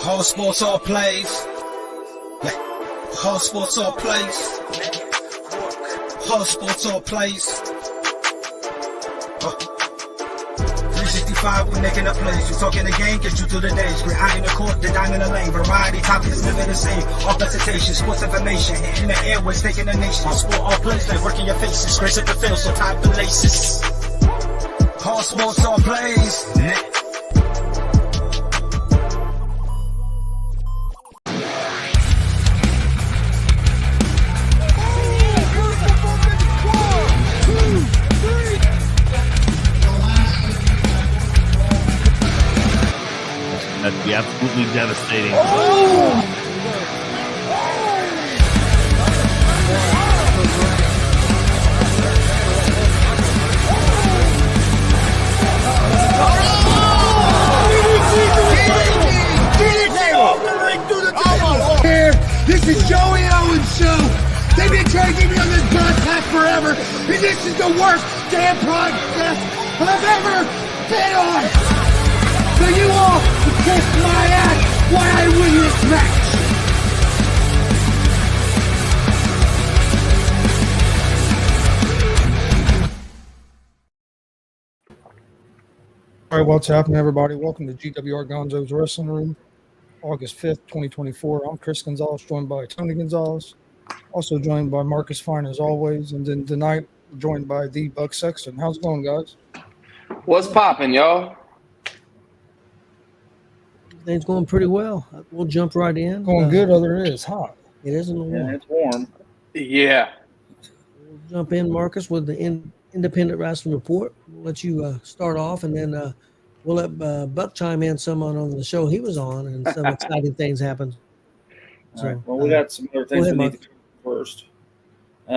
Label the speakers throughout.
Speaker 1: All sports, all plays. All sports, all plays. All sports, all plays. 365, we making a place. You talking the game, get you through the days. We're out in the court, the dime in the lane. Variety topics, living the same. All presentation, sports information. In the airways, taking the nation. All sport, all plays, like working your faces. Grace at the field, so tie the laces. All sports, all plays.
Speaker 2: That'd be absolutely devastating.
Speaker 3: This is Joey Owens' show. They've been trying to get me on this broadcast forever, and this is the worst damn broadcast I've ever been on. So you all can kiss my ass while I win this match.
Speaker 4: All right, what's happening, everybody? Welcome to G.W.R. Gonzo'S Wrestling Room, August 5th, 2024. I'm Chris Gonzalez, joined by Tony Gonzalez, also joined by Marcus Fine, as always. And then tonight, joined by the Buck Sexton. How's it going, guys?
Speaker 5: What's popping, y'all?
Speaker 6: Things going pretty well. We'll jump right in.
Speaker 4: Going good, other than it's hot.
Speaker 6: It is a little warm.
Speaker 2: It's warm.
Speaker 5: Yeah.
Speaker 6: We'll jump in, Marcus, with the Independent Wrestling Report. We'll let you start off, and then we'll let Buck chime in some on the show he was on, and some exciting things happened.
Speaker 7: So, right. Well, we got some other things we need to cover first. We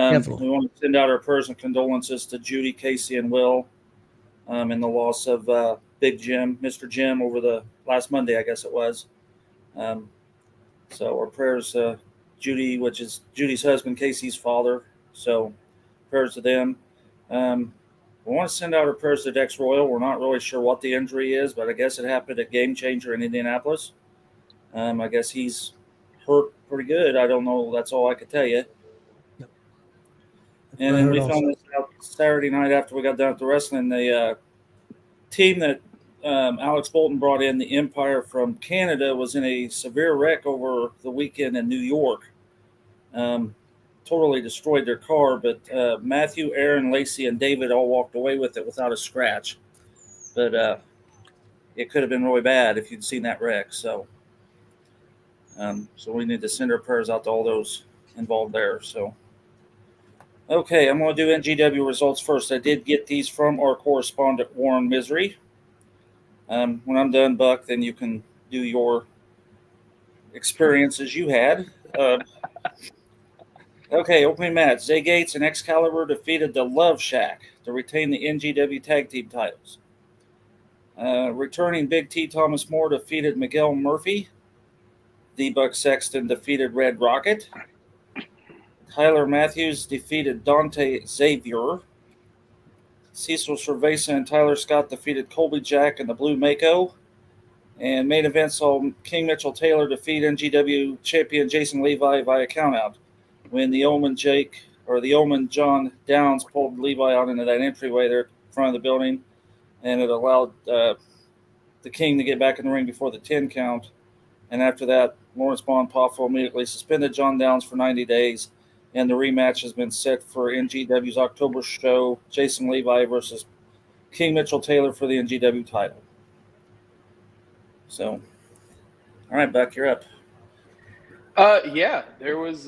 Speaker 7: want to send out our prayers and condolences to Judy, Casey, and Will in the loss of Big Jim, Mr. Jim, over the last Monday, I guess it was. So our prayers, Judy, which is Judy's husband, Casey's father. So prayers to them. We want to send out our prayers to Dex Royal. We're not really sure what the injury is, but I guess it happened at Game Changer in Indianapolis. I guess he's hurt pretty good. I don't know. That's all I could tell you.
Speaker 6: Yep.
Speaker 7: And then we found this out Saturday night after we got done with the wrestling. The team that Alex Bolton brought in, the Empire from Canada, was in a severe wreck over the weekend in New York. Totally destroyed their car, but Matthew, Aaron, Lacey, and David all walked away with it without a scratch. But it could have been really bad if you'd seen that wreck. So we need to send our prayers out to all those involved there. So, okay, I'm going to do NGW results first. I did get these from our correspondent, Warren Misery. When I'm done, Buck, then you can do your experiences you had. Okay, opening match. Zay Gates and Excalibur defeated the Love Shack to retain the NGW Tag Team titles. Returning Big T Thomas Moore defeated Miguel Murphy. The Buck Sexton defeated Red Rocket. Tyler Matthews defeated Dante Xavier. Cecil Cerveza and Tyler Scott defeated Colby Jack and the Blue Mako. And main event saw King Mitchell Taylor defeat NGW champion Jason Levi via countout, when the Omen John Downs pulled Levi out into that entryway there in front of the building, and it allowed the King to get back in the ring before the 10 count. And after that, Lawrence Bonhoeffer immediately suspended John Downs for 90 days, and the rematch has been set for NGW's October show, Jason Levi versus King Mitchell Taylor for the NGW title. So, all right, Buck, you're up.
Speaker 5: Yeah, there was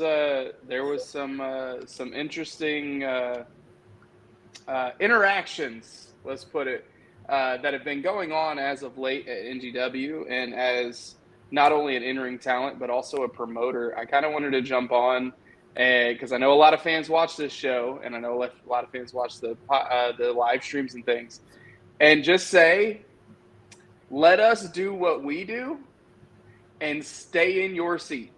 Speaker 5: some interesting interactions, let's put it, that have been going on as of late at NGW, and as not only an in-ring talent but also a promoter. I kind of wanted to jump on because I know a lot of fans watch this show, and I know a lot of fans watch the live streams and things, and just say, let us do what we do and stay in your seat.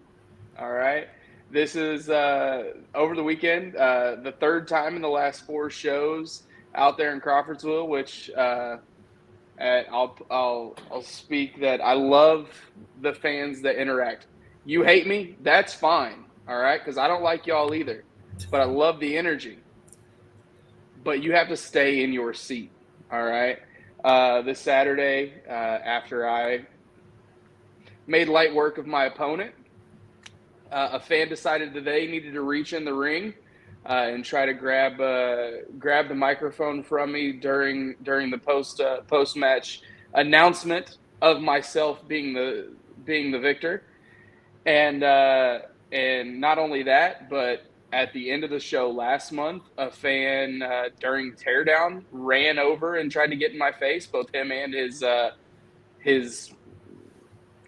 Speaker 5: All right. This is over the weekend, the third time in the last 4 shows out there in Crawfordsville, which I'll speak that I love the fans that interact. You hate me, that's fine, all right, because I don't like y'all either, but I love the energy. But you have to stay in your seat, all right. This Saturday, after I made light work of my opponent, a fan decided that they needed to reach in the ring and try to grab the microphone from me during the post match announcement of myself being the victor, and not only that, but at the end of the show last month, a fan during teardown ran over and tried to get in my face, both him and his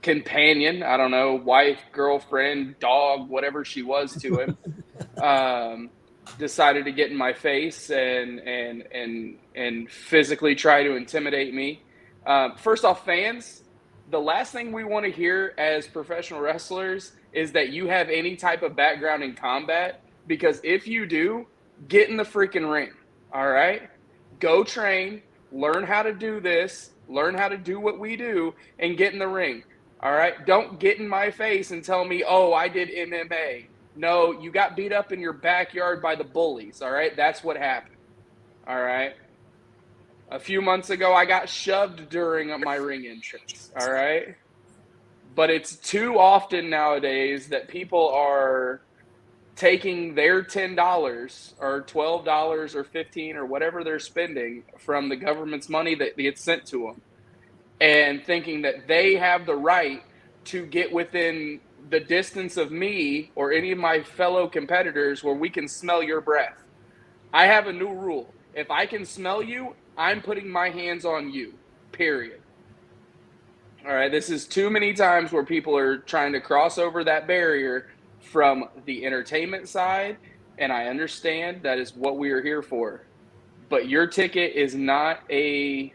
Speaker 5: companion, I don't know, wife, girlfriend, dog, whatever she was to him, decided to get in my face and physically try to intimidate me. First off, fans, the last thing we want to hear as professional wrestlers is that you have any type of background in combat, because if you do, get in the freaking ring, all right? Go train, learn how to do this, learn how to do what we do, and get in the ring. All right. Don't get in my face and tell me, oh, I did MMA. No, you got beat up in your backyard by the bullies. All right. That's what happened. All right. A few months ago, I got shoved during my ring entrance. All right. But it's too often nowadays that people are taking their $10 or $12 or $15 or whatever they're spending from the government's money that gets sent to them, and thinking that they have the right to get within the distance of me or any of my fellow competitors where we can smell your breath. I have a new rule. If I can smell you, I'm putting my hands on you, period. All right, this is too many times where people are trying to cross over that barrier from the entertainment side, and I understand that is what we are here for. But your ticket is not you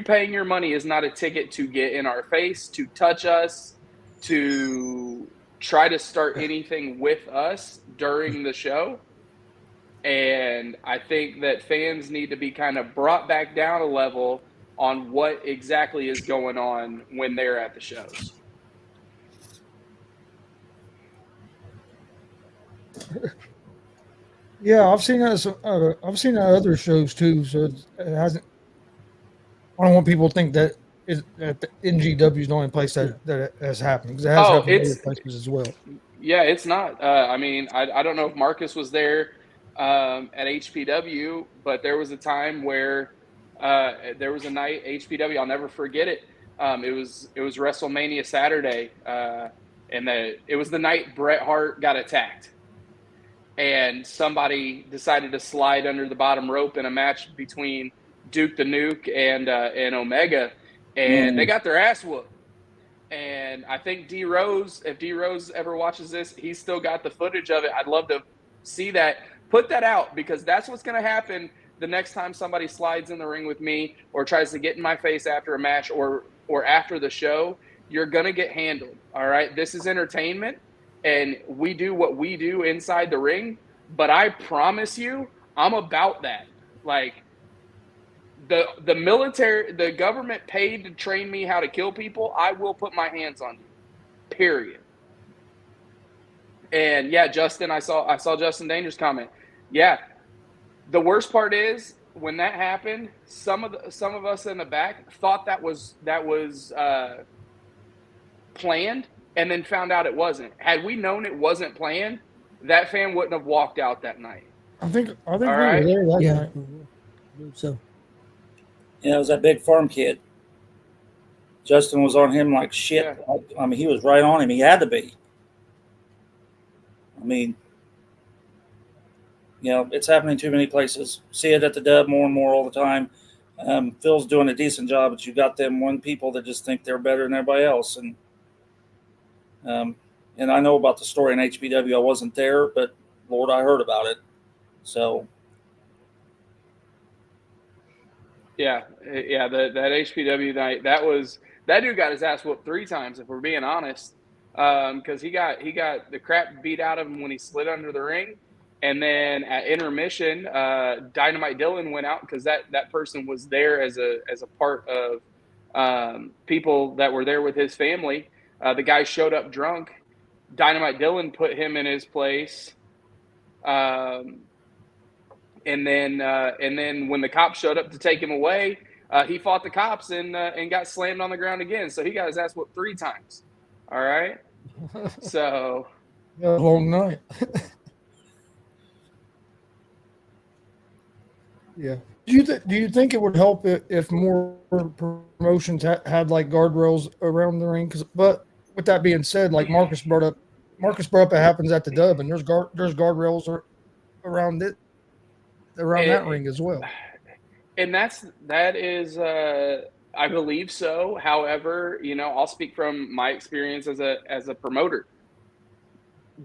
Speaker 5: paying your money is not a ticket to get in our face, to touch us, to try to start anything with us during the show. And I think that fans need to be kind of brought back down a level on what exactly is going on when they're at the shows.
Speaker 4: Yeah, I've seen that. I've seen that at other shows too. So it hasn't. I don't want people to think that the NGW is the only place that has happened, because it has happened in other places as well.
Speaker 5: Yeah, it's not. I mean, I don't know if Marcus was there at HPW, but there was a time where there was a night HPW. I'll never forget it. It was WrestleMania Saturday, and it was the night Bret Hart got attacked, and somebody decided to slide under the bottom rope in a match between Duke the Nuke and Omega, and they got their ass whooped. And I think D Rose, if D Rose ever watches this, he's still got the footage of it. I'd love to see that. Put that out, because that's what's going to happen the next time somebody slides in the ring with me or tries to get in my face after a match or after the show. You're going to get handled. All right. This is entertainment, and we do what we do inside the ring. But I promise you, I'm about that. Like, the military, the government paid to train me how to kill people. I will put my hands on you, period. And yeah, Justin, I saw Justin Danger's comment. Yeah, the worst part is when that happened, some of us in the back thought that was planned, and then found out it wasn't. Had we known it wasn't planned, that fan wouldn't have walked out that night.
Speaker 4: I think we
Speaker 5: were there
Speaker 4: that
Speaker 6: Yeah,
Speaker 4: night.
Speaker 6: so
Speaker 7: Yeah, it was that big farm kid. Justin was on him like shit.
Speaker 5: Yeah.
Speaker 7: I mean, he was right on him. He had to be. I mean, it's happening too many places. See it at the Dub more and more all the time. Phil's doing a decent job, but you got them one people that just think they're better than everybody else. And I know about the story in HBW. I wasn't there, but Lord, I heard about it. So.
Speaker 5: Yeah, that HPW night, that dude got his ass whooped 3 times, if we're being honest, because he got the crap beat out of him when he slid under the ring, And then at intermission, Dynamite Dylan went out because that person was there as a part of people that were there with his family. The guy showed up drunk. Dynamite Dylan put him in his place. And then when the cops showed up to take him away, he fought the cops and got slammed on the ground again. So he got his ass whooped 3 times. All right. So
Speaker 4: Yeah, long night. Yeah. Do you think it would help if more promotions had like guardrails around the ring? But with that being said, like Marcus brought up, it happens at the Dub, and there's guardrails around it, around that ring as well.
Speaker 5: And that is I believe so. However, I'll speak from my experience as a promoter.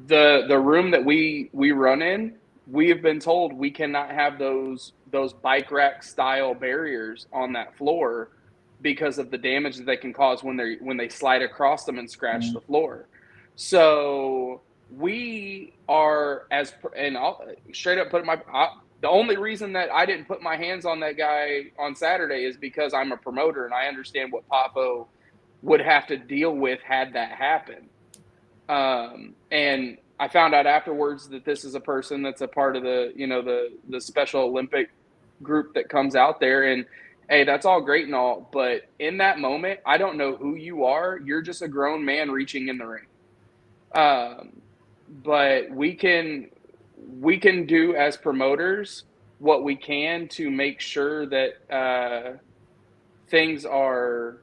Speaker 5: The room that we run in, we have been told we cannot have those bike rack style barriers on that floor because of the damage that they can cause when they slide across them and scratch the floor. So we are and I'll straight up put the only reason that I didn't put my hands on that guy on Saturday is because I'm a promoter and I understand what Papo would have to deal with had that happen. And I found out afterwards that this is a person that's a part of the Special Olympic group that comes out there, and hey, that's all great and all, but in that moment, I don't know who you are. You're just a grown man reaching in the ring. But we can do as promoters what we can to make sure that things are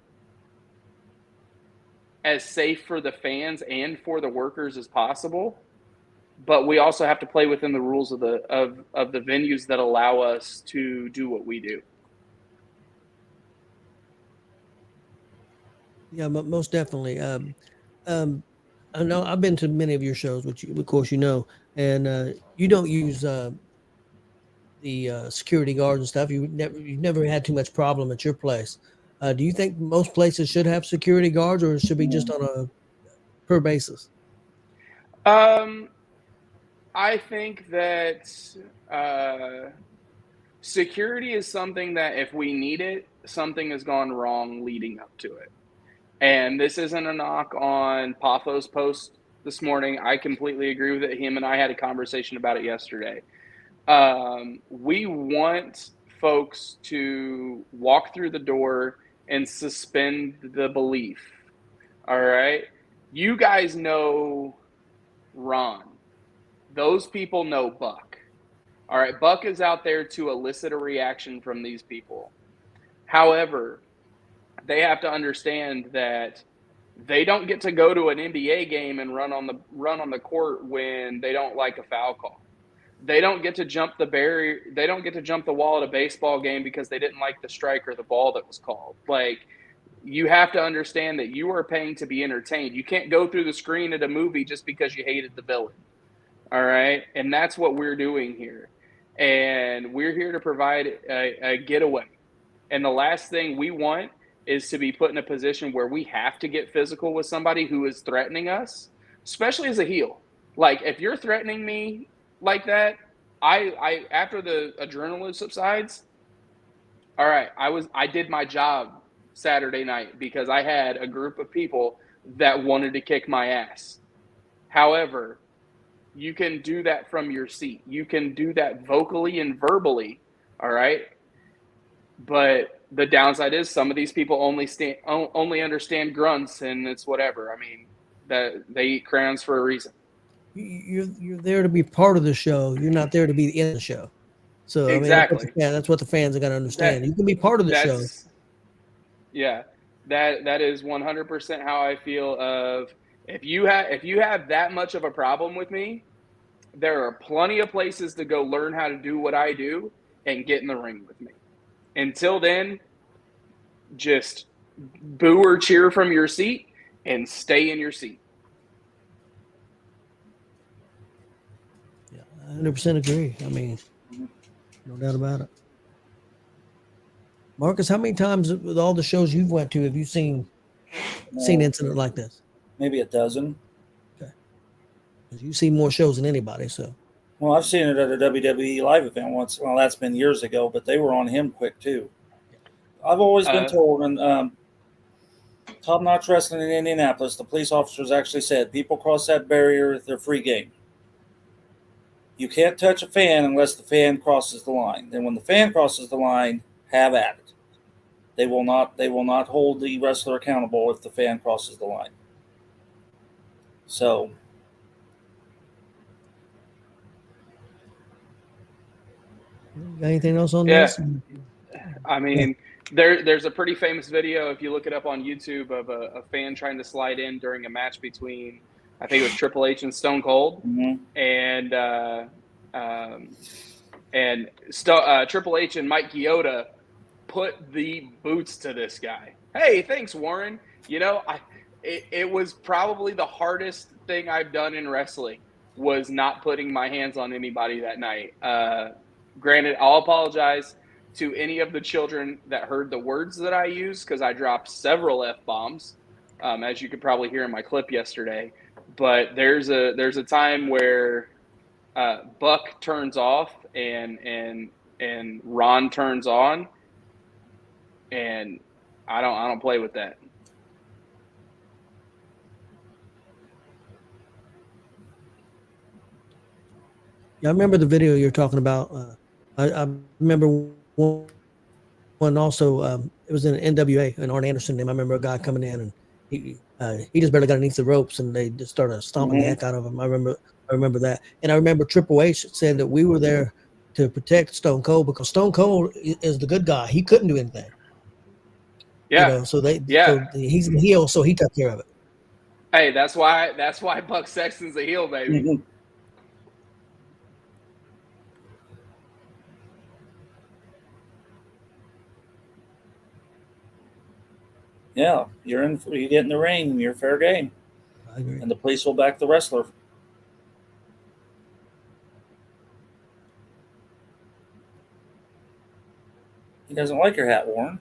Speaker 5: as safe for the fans and for the workers as possible. But we also have to play within the rules of the venues that allow us to do what we do.
Speaker 6: Yeah, most definitely. I know I've been to many of your shows, which of course and you don't use the security guards and stuff. You've never had too much problem at your place. Do you think most places should have security guards, or it should be just on a per basis?
Speaker 5: I think that security is something that if we need it, something has gone wrong leading up to it. And this isn't a knock on Pafo's post this morning. I completely agree with it. Him and I had a conversation about it yesterday. We want folks to walk through the door and suspend the belief. All right. You guys know Ron. Those people know Buck. All right. Buck is out there to elicit a reaction from these people. However, they have to understand that they don't get to go to an NBA game and run on the court when they don't like a foul call. They don't get to jump the barrier. They don't get to jump the wall at a baseball game because they didn't like the strike or the ball that was called. Like, you have to understand that you are paying to be entertained. You can't go through the screen at a movie just because you hated the villain. All right. And that's what we're doing here. And we're here to provide a getaway. And the last thing we want is to be put in a position where we have to get physical with somebody who is threatening us, especially as a heel. Like, if you're threatening me like that, I after the adrenaline subsides, all right, I did my job Saturday night because I had a group of people that wanted to kick my ass. However, you can do that from your seat. You can do that vocally and verbally, all right? But the downside is some of these people only understand grunts, and it's whatever. I mean, that they eat crayons for a reason.
Speaker 6: You're there to be part of the show. You're not there to be in the show. So
Speaker 5: exactly.
Speaker 6: I mean, that's what the fans are going to understand. You can be part of the show.
Speaker 5: Yeah, that is 100% how I feel. Of if you have that much of a problem with me, there are plenty of places to go learn how to do what I do and get in the ring with me. Until then, just boo or cheer from your seat and stay in your seat.
Speaker 6: Yeah, 100% agree. I mean, no doubt about it. Marcus, how many times with all the shows you've went to have you seen incident like this?
Speaker 7: Maybe a dozen.
Speaker 6: Okay. You see more shows than anybody, so.
Speaker 7: Well, I've seen it at a WWE live event once. Well, that's been years ago, but they were on him quick too. I've always been told, and Top Notch Wrestling in Indianapolis, the police officers actually said, people cross that barrier, they're free game. You can't touch a fan unless the fan crosses the line. Then when the fan crosses the line, have at it. They will not hold the wrestler accountable if the fan crosses the line. So
Speaker 6: Got anything else on
Speaker 5: Yeah.
Speaker 6: this?
Speaker 5: I mean, there's a pretty famous video, if you look it up on YouTube, of a fan trying to slide in during a match between, I think it was Triple H and Stone Cold, and Triple H and Mike Chioda put the boots to this guy. Hey, thanks, Warren. You know, it was probably the hardest thing I've done in wrestling, was not putting my hands on anybody that night. Granted, I'll apologize to any of the children that heard the words that I used, because I dropped several F-bombs, as you could probably hear in my clip yesterday. But there's a time where Buck turns off and Ron turns on, and I don't play with that.
Speaker 6: Yeah, I remember the video you're talking about. I remember one also. It was in NWA, an Arn Anderson name. I remember a guy coming in, and he just barely got underneath the ropes, and they just started stomping the heck out of him. I remember that, and I remember Triple H said that we were there to protect Stone Cold, because Stone Cold is the good guy. He couldn't do anything.
Speaker 5: Yeah.
Speaker 6: You know, so he's the heel, so he took care of it.
Speaker 5: Hey, that's why Buck Sexton's a heel, baby.
Speaker 7: Mm-hmm. Yeah, you get in the ring, you're fair game.
Speaker 6: I agree.
Speaker 7: And the police will back the wrestler. He doesn't like your hat, Warren.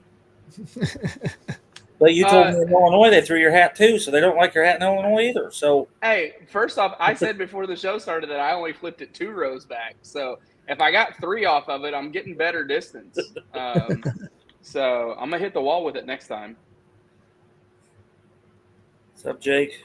Speaker 7: But you told me in Illinois they threw your hat too, so they don't like your hat in Illinois either. So
Speaker 5: hey, first off, I said before the show started that I only flipped it 2 rows back. So if I got 3 off of it, I'm getting better distance. So I'm gonna hit the wall with it next time.
Speaker 7: what's up, Jake?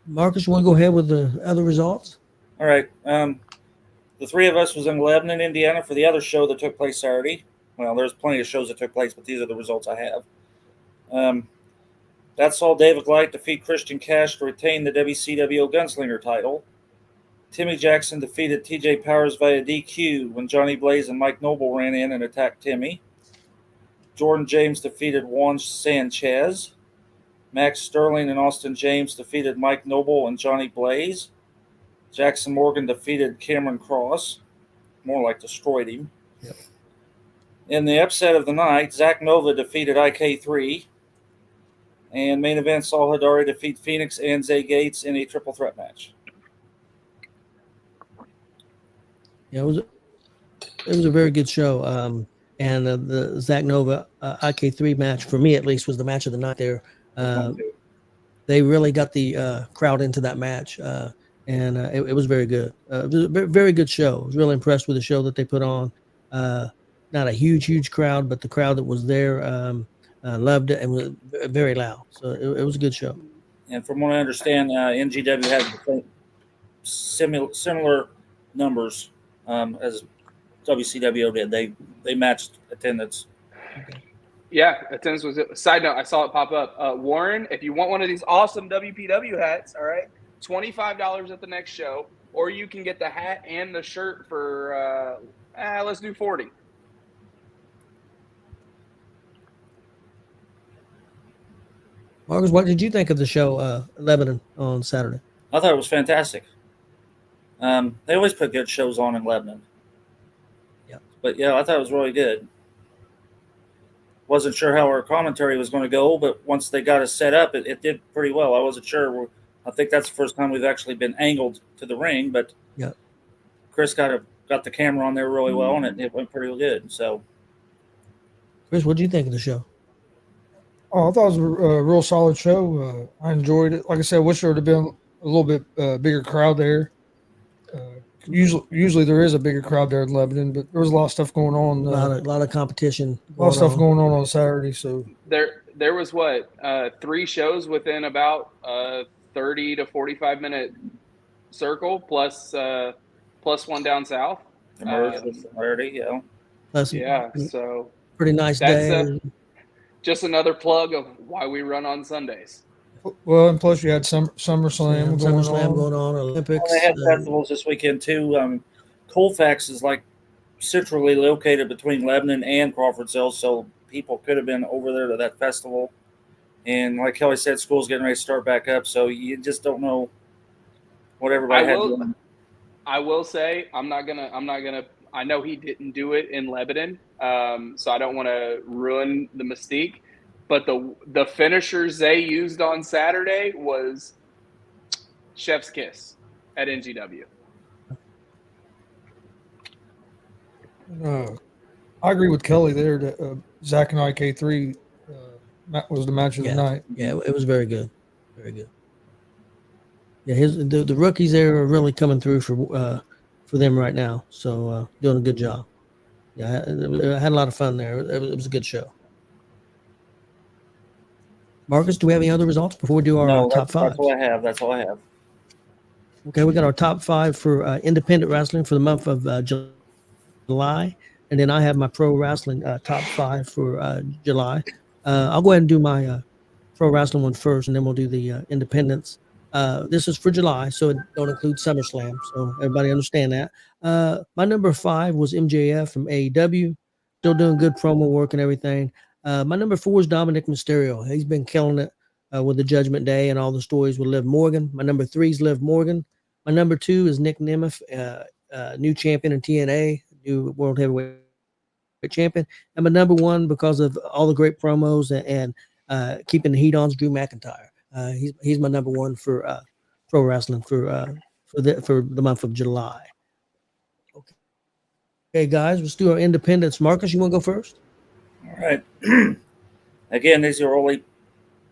Speaker 6: Marcus, you want to go ahead with the other results?
Speaker 7: All right. The 3 of us was in Lebanon, Indiana for the other show that took place Saturday. Well, there's plenty of shows that took place, but these are the results I have. That saw David Light defeat Christian Cash to retain the WCW Gunslinger title. Timmy Jackson defeated TJ Powers via DQ when Johnny Blaze and Mike Noble ran in and attacked Timmy. Jordan James defeated Juan Sanchez. Max Sterling and Austin James defeated Mike Noble and Johnny Blaze. Jackson Morgan defeated Cameron Cross. More like destroyed him.
Speaker 6: Yep.
Speaker 7: In the upset of the night, Zach Nova defeated IK3. And main event saw Hidari defeat Phoenix and Zay Gates in a triple threat match.
Speaker 6: Yeah, it was a very good show. And the Zach Nova IK3 match, for me at least, was the match of the night there. They really got the crowd into that match, and it was very good. It was a very good show. I was really impressed with the show that they put on. Not a huge crowd, but the crowd that was there loved it and was very loud. So it was a good show.
Speaker 7: And from what I understand, NGW had similar numbers as WCW did. They matched attendance.
Speaker 6: Okay.
Speaker 5: Yeah, attendance was it. Side note, I saw it pop up. Warren, if you want one of these awesome WPW hats, all right, $25 at the next show, or you can get the hat and the shirt for let's do $40.
Speaker 6: Marcus, what did you think of the show Lebanon on Saturday?
Speaker 7: I thought it was fantastic. They always put good shows on in Lebanon.
Speaker 6: Yeah.
Speaker 7: But yeah, I thought it was really good. Wasn't sure how our commentary was going to go, but once they got us set up, it did pretty well. I wasn't sure. I think that's the first time we've actually been angled to the ring, but
Speaker 6: yeah,
Speaker 7: Chris got the camera on there really well, and it went pretty good. So,
Speaker 6: Chris, what did you think of the show?
Speaker 4: Oh, I thought it was a real solid show. I enjoyed it. Like I said, I wish there would have been a little bit bigger crowd there. Usually there is a bigger crowd there in Lebanon, but there was a lot of stuff going on.
Speaker 6: A lot of competition.
Speaker 4: A lot of stuff going on Saturday. So
Speaker 5: there was 3 shows within about 30 to 45-minute circle plus one down south.
Speaker 7: Emerged with similarity, yeah.
Speaker 5: Yeah, so
Speaker 6: pretty nice
Speaker 5: that's
Speaker 6: day.
Speaker 5: Just another plug of why we run on Sundays.
Speaker 4: Well, and plus you had SummerSlam
Speaker 6: going on, Olympics.
Speaker 7: Well, they had festivals this weekend too. Colfax is like centrally located between Lebanon and Crawfordsville, so people could have been over there to that festival. And like Kelly said, school's getting ready to start back up, so you just don't know what everybody had.
Speaker 5: I will say I'm not gonna. I know he didn't do it in Lebanon, so I don't want to ruin the mystique. But the finishers they used on Saturday was chef's kiss at NGW.
Speaker 4: I agree with Kelly there that Zach and IK3 was the match of the night.
Speaker 6: Yeah, it was very good. Very good. Yeah, the rookies there are really coming through for them right now. So doing a good job. Yeah, I had a lot of fun there. It was a good show. Marcus, do we have any other results before we do our top 5?
Speaker 7: That's all I have.
Speaker 6: Okay, we got our top 5 for independent wrestling for the month of July. And then I have my pro wrestling top 5 for July. I'll go ahead and do my pro wrestling one first, and then we'll do the independents. This is for July, so it don't include SummerSlam. So everybody understand that. My number 5 was MJF from AEW. Still doing good promo work and everything. My number 4 is Dominic Mysterio. He's been killing it with the Judgment Day and all the stories with Liv Morgan. My number 3 is Liv Morgan. My number 2 is Nick Nemeth, new champion in TNA, new World Heavyweight champion. And my number 1, because of all the great promos and keeping the heat on, is Drew McIntyre. He's my number 1 for pro wrestling for the month of July. Okay, guys, let's do our independents. Marcus, you want to go first?
Speaker 7: All right. Again, these are only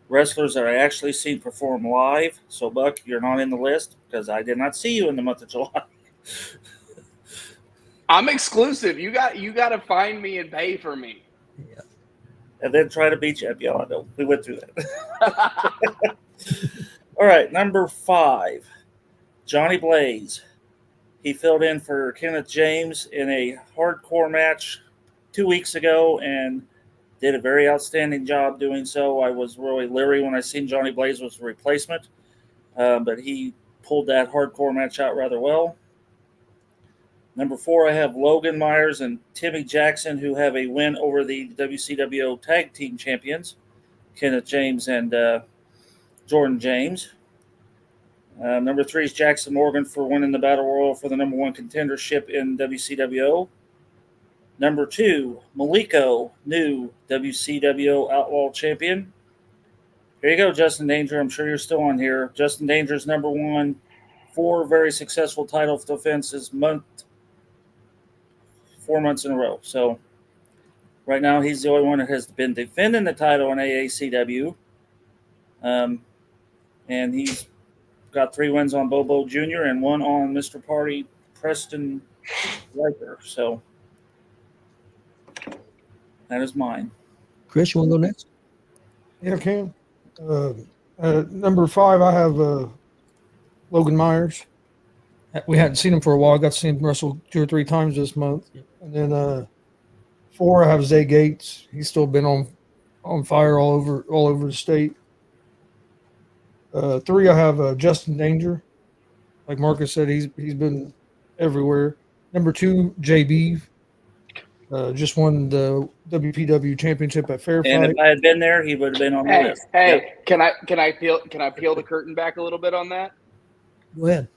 Speaker 7: wrestlers that I actually seen perform live. So, Buck, you're not in the list because I did not see you in the month of July.
Speaker 5: I'm exclusive. You got to find me and pay for me.
Speaker 7: Yeah. And then try to beat you up. Yeah, I know. We went through that. All right, number 5, Johnny Blaze. He filled in for Kenneth James in a hardcore match 2 weeks ago and did a very outstanding job doing so. I was really leery when I seen Johnny Blaze was a replacement, but he pulled that hardcore match out rather well. Number 4, I have Logan Myers and Timmy Jackson, who have a win over the WCW Tag Team Champions, Kenneth James and Jordan James. Number 3 is Jackson Morgan for winning the Battle Royal for the number 1 contendership in WCWO. Number 2, Maliko, new WCW Outlaw Champion. Here you go, Justin Danger. I'm sure you're still on here. Justin Danger's number 1, 4 very successful title defenses 4 months in a row. So right now he's the only one that has been defending the title in AACW. And he's got 3 wins on Bobo Jr. and 1 on Mr. Party, Preston Riker. So that is mine.
Speaker 6: Chris, you want to go next?
Speaker 4: Yeah, Cam. Number 5, I have Logan Myers. We hadn't seen him for a while. I got to see him wrestle 2 or 3 times this month. And then 4, I have Zay Gates. He's still been on fire all over the state. 3, I have Justin Danger. Like Marcus said, he's been everywhere. Number 2, JB. Just won the WPW championship at Fair Fight.
Speaker 7: And if I had been there, he would have been on the list.
Speaker 5: Hey, yep. Can I peel the curtain back a little bit on that?
Speaker 6: Go ahead.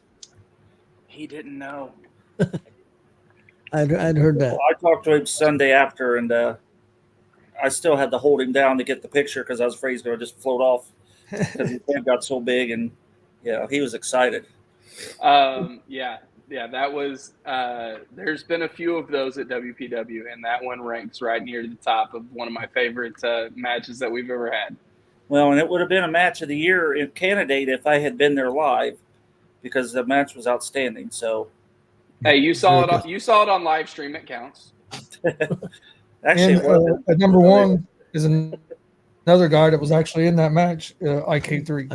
Speaker 5: He didn't know.
Speaker 6: I'd heard that.
Speaker 7: Well, I talked to him Sunday after, and I still had to hold him down to get the picture because I was afraid he's going to just float off because his head got so big, and he was excited.
Speaker 5: Yeah, that was there's been a few of those at WPW, and that one ranks right near the top of one of my favorite matches that we've ever had.
Speaker 7: Well, and it would have been a match of the year in candidate if I had been there live because the match was outstanding. So
Speaker 5: Hey, you saw
Speaker 6: Very
Speaker 5: it.
Speaker 6: good.
Speaker 5: You saw it on live stream. It counts.
Speaker 7: Actually,
Speaker 4: And
Speaker 7: it wasn't.
Speaker 4: at number one is another guy that was actually in that match, IK3.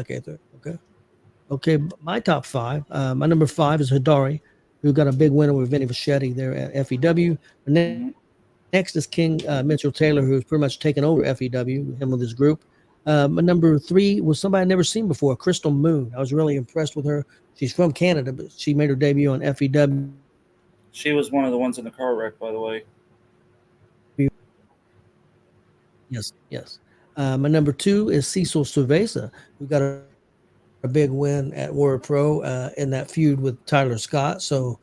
Speaker 6: Okay. My top five. My number 5 is Hidari, who got a big winner with Vinny Vachetti there at FEW.
Speaker 7: Mhm.
Speaker 6: Next is King Mitchell Taylor, who's pretty much taken over FEW, him with his group. My number 3 was somebody I'd never seen before, Crystal Moon. I was really impressed with her. She's from Canada, but she made her debut on FEW.
Speaker 7: She was one of the ones in the car wreck, by the way.
Speaker 6: Yes. My number 2 is Cecil Cerveza, who got a big win at Warrior Pro in that feud with Tyler Scott. So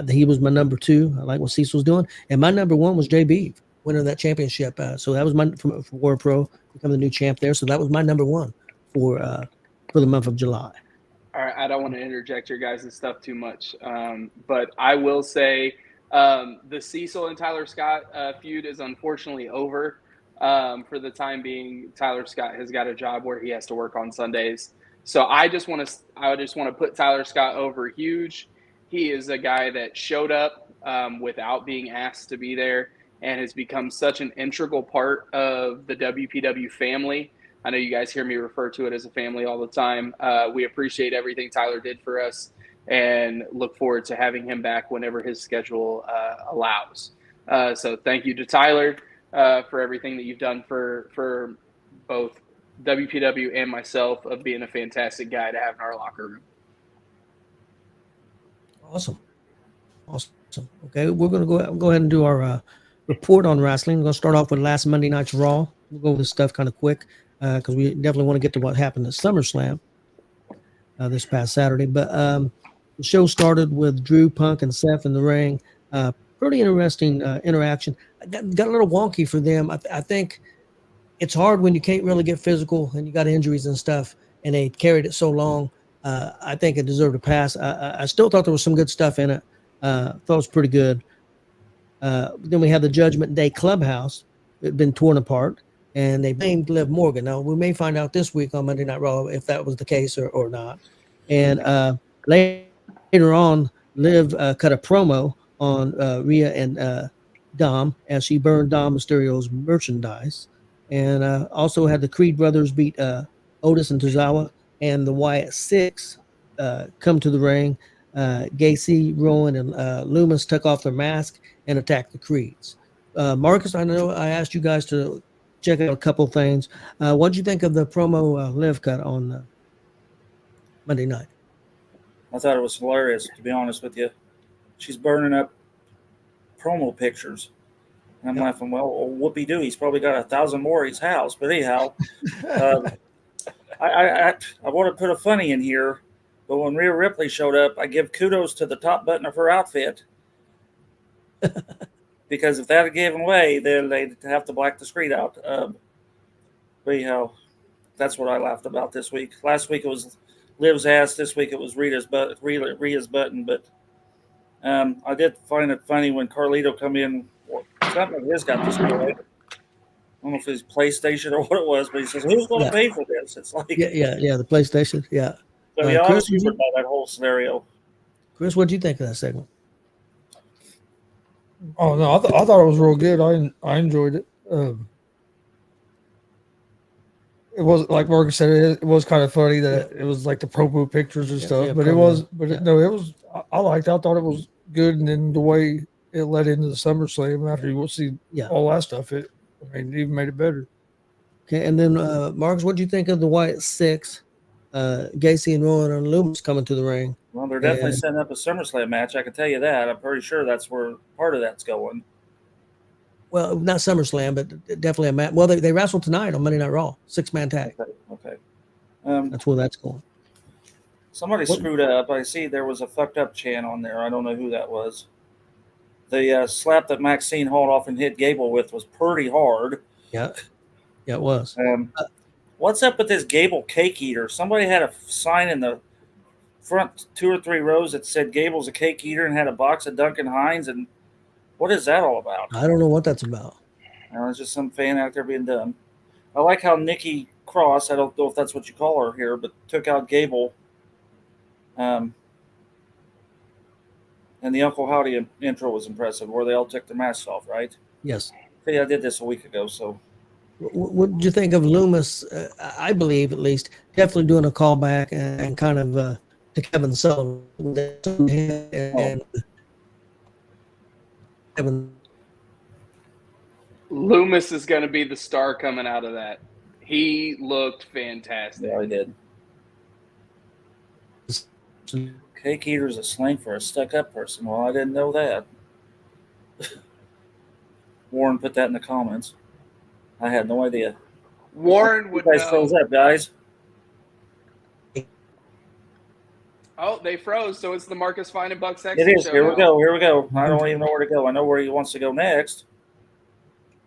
Speaker 6: he was my number 2. I like what Cecil's doing. And my number 1 was JB, winner of that championship. So that was my for Warrior Pro, become the new champ there. So that was my number 1 for the month of July.
Speaker 5: All right, I don't want to interject your guys' stuff too much, but I will say the Cecil and Tyler Scott feud is unfortunately over. For the time being, Tyler Scott has got a job where he has to work on Sundays, so I just want to put Tyler Scott over huge. He is a guy that showed up without being asked to be there and has become such an integral part of the WPW family. I know you guys hear me refer to it as a family all the time. We appreciate everything Tyler did for us and look forward to having him back whenever his schedule allows. So thank you to Tyler for everything that you've done for both WPW and myself, of being a fantastic guy to have in our locker room.
Speaker 6: Awesome. Okay, we're going to go ahead and do our report on wrestling. We're going to start off with last Monday night's Raw. We'll go over this stuff kind of quick because we definitely want to get to what happened at SummerSlam this past Saturday. But the show started with Drew, Punk, and Seth in the ring. Pretty interesting interaction. Got a little wonky for them. I think it's hard when you can't really get physical and you got injuries and stuff, and they carried it so long. I think it deserved a pass. I still thought there was some good stuff in it. Thought it was pretty good. Then we had the Judgment Day Clubhouse. It had been torn apart, and they blamed Liv Morgan. Now, we may find out this week on Monday Night Raw if that was the case or not. And later on, Liv cut a promo on Rhea and Dom as she burned Dom Mysterio's merchandise. And also had the Creed brothers beat Otis and Tozawa, and the Wyatt Six come to the ring. Gacy, Rowan, and Loomis took off their mask and attacked the Creeds. Marcus, I know I asked you guys to check out a couple things. What did you think of the promo Liv cut on Monday night?
Speaker 7: I thought it was hilarious, to be honest with you. She's burning up promo pictures. And I'm laughing, well, whoopee-doo, he's probably got 1,000 more at his house. But anyhow, I want to put a funny in here, but when Rhea Ripley showed up, I give kudos to the top button of her outfit. Because if that had given away, then they'd have to black the screen out. But anyhow, that's what I laughed about this week. Last week it was Liv's ass. This week it was Rhea's button. But I did find it funny when Carlito come in. Something of his got destroyed. I don't know if it was PlayStation or what it was, but he says, "Who's going to pay for this?" It's like,
Speaker 6: yeah, the PlayStation, yeah.
Speaker 7: So yeah, I
Speaker 6: Chris,
Speaker 7: was humoured by that whole scenario.
Speaker 6: Chris, what did you think of that segment?
Speaker 4: Oh no, I thought it was real good. I enjoyed it. It was like Marcus said. It was kind of funny that it was like the promo pictures and stuff. But it was, no, it was. I liked it. I thought it was good, and then the way it led into the SummerSlam after you see all that stuff, it even made it better.
Speaker 6: Okay, and then Marcus, what do you think of the Wyatt Six, Gacy and Rowan and Loomis coming to the ring?
Speaker 7: Well, they're definitely setting up a SummerSlam match. I can tell you that. I'm pretty sure that's where part of that's going.
Speaker 6: Well, not SummerSlam, but definitely a match. Well, they wrestled tonight on Monday Night Raw, 6-man tag.
Speaker 7: Okay.
Speaker 6: That's where that's going.
Speaker 7: Somebody screwed up. I see there was a fucked up chant on there. I don't know who that was. The slap that Maxine hauled off and hit Gable with was pretty hard.
Speaker 6: Yeah, it was.
Speaker 7: What's up with this Gable cake eater? Somebody had a sign in the front 2 or 3 rows that said Gable's a cake eater and had a box of Duncan Hines. And what is that all about?
Speaker 6: I don't know what that's about.
Speaker 7: It's just some fan out there being dumb. I like how Nikki Cross, I don't know if that's what you call her here, but took out Gable. And the Uncle Howdy intro was impressive, where they all took their masks off, right?
Speaker 6: Yes.
Speaker 7: See, I did this a week ago, so
Speaker 6: What did you think of Loomis? I believe, at least, definitely doing a callback and kind of to Kevin Sullivan and Kevin.
Speaker 5: Loomis is going to be the star coming out of that. He looked fantastic.
Speaker 7: yeah, I did. Cake eater's a slang for a stuck-up person. Well, I didn't know that. Warren put that in the comments. I had no idea.
Speaker 5: Warren would
Speaker 7: You guys
Speaker 5: know.
Speaker 7: froze up, guys.
Speaker 5: Oh, they froze. So it's the Marcus Fine and Buck Sexton
Speaker 7: It is.
Speaker 5: show
Speaker 7: Here
Speaker 5: now.
Speaker 7: we go. Here we go. I don't even know where to go. I know where he wants to go next.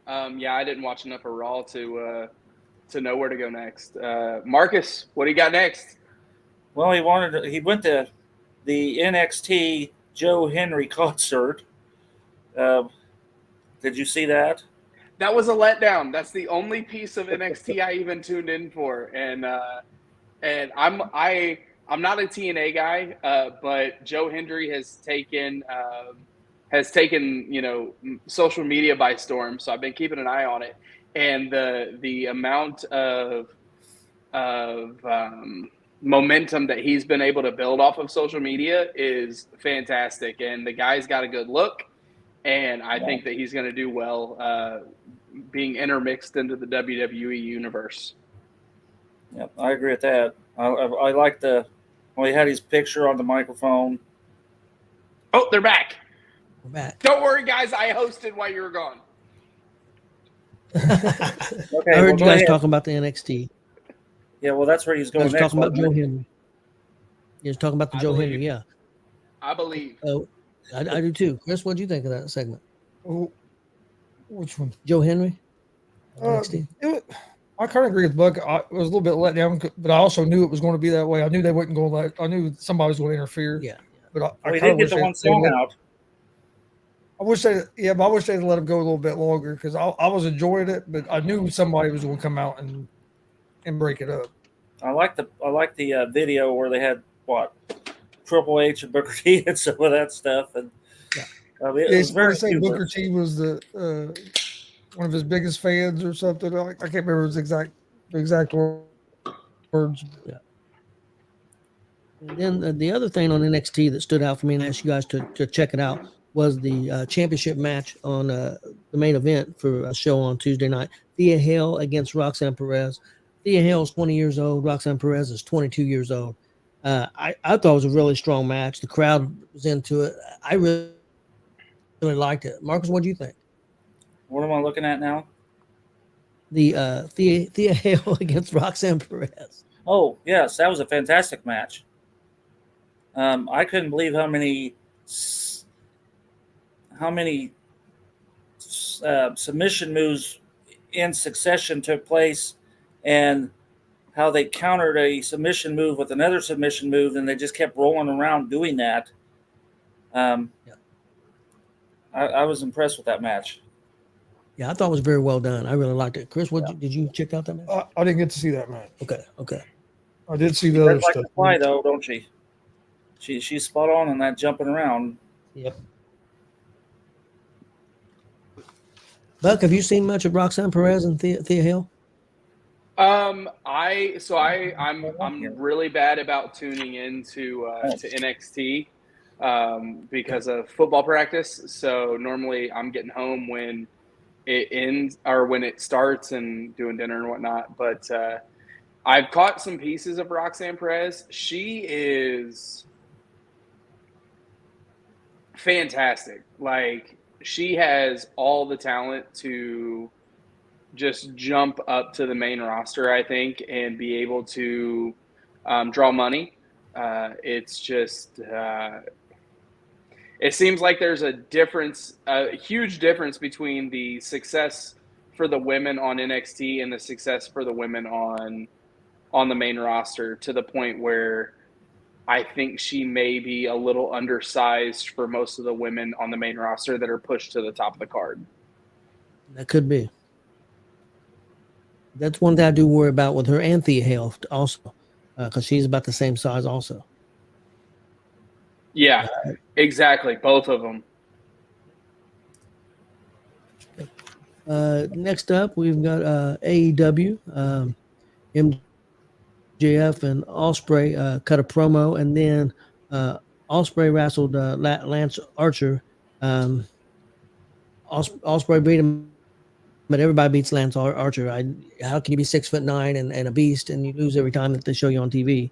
Speaker 5: Yeah, I didn't watch enough of Raw to know where to go next. Marcus, what do you got next?
Speaker 7: Well, he went to the NXT Joe Henry concert. Did you see that?
Speaker 5: That was a letdown. That's the only piece of NXT I even tuned in for, and I'm not a TNA guy, but Joe Hendry has taken social media by storm. So I've been keeping an eye on it, and the amount of momentum that he's been able to build off of social media is fantastic. And the guy's got a good look, and I think that he's going to do well being intermixed into the WWE universe.
Speaker 7: Yep, I agree with that. I like he had his picture on the microphone.
Speaker 5: Oh, they're back.
Speaker 6: We're back.
Speaker 5: Don't worry, guys. I hosted while you were gone.
Speaker 7: Okay,
Speaker 6: I heard you
Speaker 7: go
Speaker 6: guys
Speaker 7: ahead.
Speaker 6: talking about the NXT.
Speaker 7: Yeah, well, that's where he's
Speaker 6: I
Speaker 7: going
Speaker 6: was
Speaker 7: next.
Speaker 6: talking about
Speaker 7: wasn't
Speaker 6: Joe
Speaker 7: it?
Speaker 6: Henry. He was talking about the
Speaker 5: I
Speaker 6: Joe
Speaker 5: believe.
Speaker 6: Henry, yeah.
Speaker 5: I believe.
Speaker 6: Oh, I do too. Chris, what do you think of that segment?
Speaker 4: Oh, which one?
Speaker 6: Joe Henry?
Speaker 4: Uh,
Speaker 6: NXT?
Speaker 4: I kind of agree with Buck. I was a little bit let down, but I also knew it was going to be that way. I knew they wasn't going to let. I knew somebody was going to interfere.
Speaker 6: Yeah.
Speaker 4: But I
Speaker 7: Well, he
Speaker 4: kind
Speaker 7: did
Speaker 4: of
Speaker 7: get
Speaker 4: wish
Speaker 7: the one
Speaker 4: they
Speaker 7: song out.
Speaker 4: I wish they, yeah, but I wish they'd let him go a little bit longer because I was enjoying it, but I knew somebody was going to come out and break it up.
Speaker 7: I like the video where they had Triple H and Booker T and some of that stuff, and it was very
Speaker 4: say
Speaker 7: humorous.
Speaker 4: Booker T was the one of his biggest fans or something. I can't remember his exact words.
Speaker 6: Yeah. And then the other thing on NXT that stood out for me, and I asked you guys to check it out, was the championship match on the main event for a show on Tuesday night. Thea Hale against Roxanne Perez. Thea Hale is 20 years old. Roxanne Perez is 22 years old. I thought it was a really strong match. The crowd was into it. I really liked it. Marcus, what do you think?
Speaker 7: What am I looking at now?
Speaker 6: The Thea Hale against Roxanne Perez.
Speaker 7: Oh, yes, that was a fantastic match. I couldn't believe how many submission moves in succession took place, and how they countered a submission move with another submission move, and they just kept rolling around doing that. I was impressed with that match.
Speaker 6: Yeah, I thought it was very well done. I really liked it. Chris, did you check out that match?
Speaker 4: I didn't get to see that match.
Speaker 6: Okay.
Speaker 4: I did see the
Speaker 7: She
Speaker 4: other
Speaker 7: does like
Speaker 4: stuff.
Speaker 7: to fly, though, don't she? She's spot on that jumping around.
Speaker 6: Yep. Buck, have you seen much of Roxanne Perez and Thea Hale?
Speaker 5: I'm really bad about tuning into to NXT because of football practice. So normally I'm getting home when it ends or when it starts and doing dinner and whatnot. But I've caught some pieces of Roxanne Perez. She is fantastic. Like, she has all the talent to just jump up to the main roster, I think, and be able to draw money. It's just it seems like there's a huge difference between the success for the women on NXT and the success for the women on the main roster, to the point where I think she may be a little undersized for most of the women on the main roster that are pushed to the top of the card.
Speaker 6: That could be. That's one thing I do worry about with her and Thea Hale also, because she's about the same size also.
Speaker 5: Yeah, exactly. Both of them.
Speaker 6: Next up, we've got AEW. MJF and Osprey cut a promo, and then Osprey wrestled Lance Archer. Osprey beat him, but everybody beats Lance Archer. How can you be 6'9" and a beast and you lose every time that they show you on TV?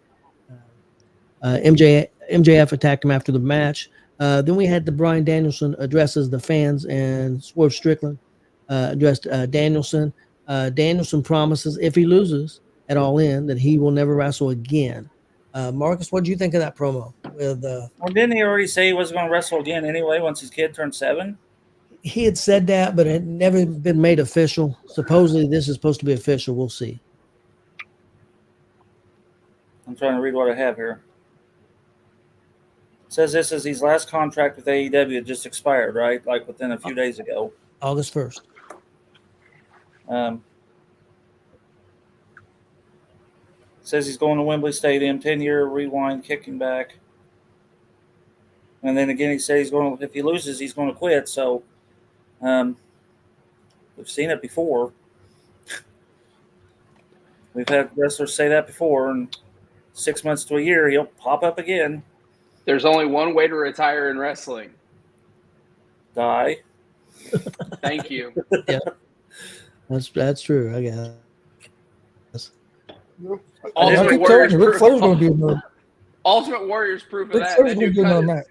Speaker 6: MJF attacked him after the match. Then we had the Bryan Danielson addresses the fans, and Swerve Strickland addressed Danielson. Danielson promises if he loses at All In that he will never wrestle again. Marcus, what do you think of that promo?
Speaker 7: Well, didn't he already say he wasn't going to wrestle again anyway once his kid turned 7?
Speaker 6: He had said that, but it had never been made official. Supposedly, this is supposed to be official. We'll see.
Speaker 7: I'm trying to read what I have here. It says this is his last contract with AEW. It just expired, right? Like within a few days ago.
Speaker 6: August 1st.
Speaker 7: Says he's going to Wembley Stadium, 10-year rewind, kicking back. And then again, he said if he loses, he's going to quit. So we've seen it before. We've had wrestlers say that before, and 6 months to a year, he'll pop up again.
Speaker 5: There's only one way to retire in wrestling.
Speaker 7: Die.
Speaker 5: Thank you.
Speaker 6: Yeah, that's true. I guess.
Speaker 5: Ultimate Warrior's
Speaker 4: Ric
Speaker 5: proof.
Speaker 4: Flair's going to do another.
Speaker 5: Ultimate Warrior's proof of
Speaker 4: Ric
Speaker 5: that.
Speaker 4: Flair's going to do another match.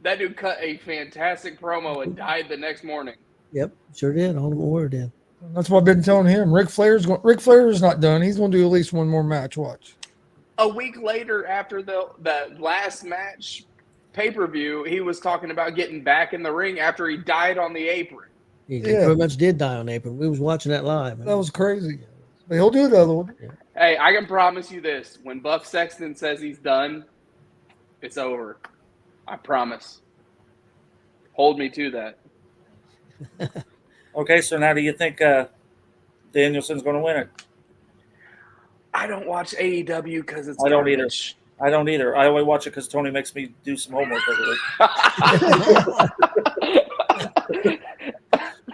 Speaker 5: That dude cut a fantastic promo and died the next morning.
Speaker 6: Yep, sure did. Ultimate Warrior did.
Speaker 4: That's what I've been telling him. Ric Flair is not done. He's going to do at least one more match. Watch.
Speaker 5: A week later, after the last match pay-per-view, he was talking about getting back in the ring after he died on the apron.
Speaker 6: He pretty much did die on the apron. We was watching that live.
Speaker 4: That was crazy. But he'll do the other one.
Speaker 6: Yeah.
Speaker 5: Hey, I can promise you this. When Buck Sexton says he's done, it's over. I promise. Hold me to that.
Speaker 7: Okay, so now do you think Danielson's going to win it?
Speaker 5: I don't watch AEW because it's
Speaker 7: I don't
Speaker 5: garbage.
Speaker 7: I don't either. I only watch it because Tony makes me do some homework over it.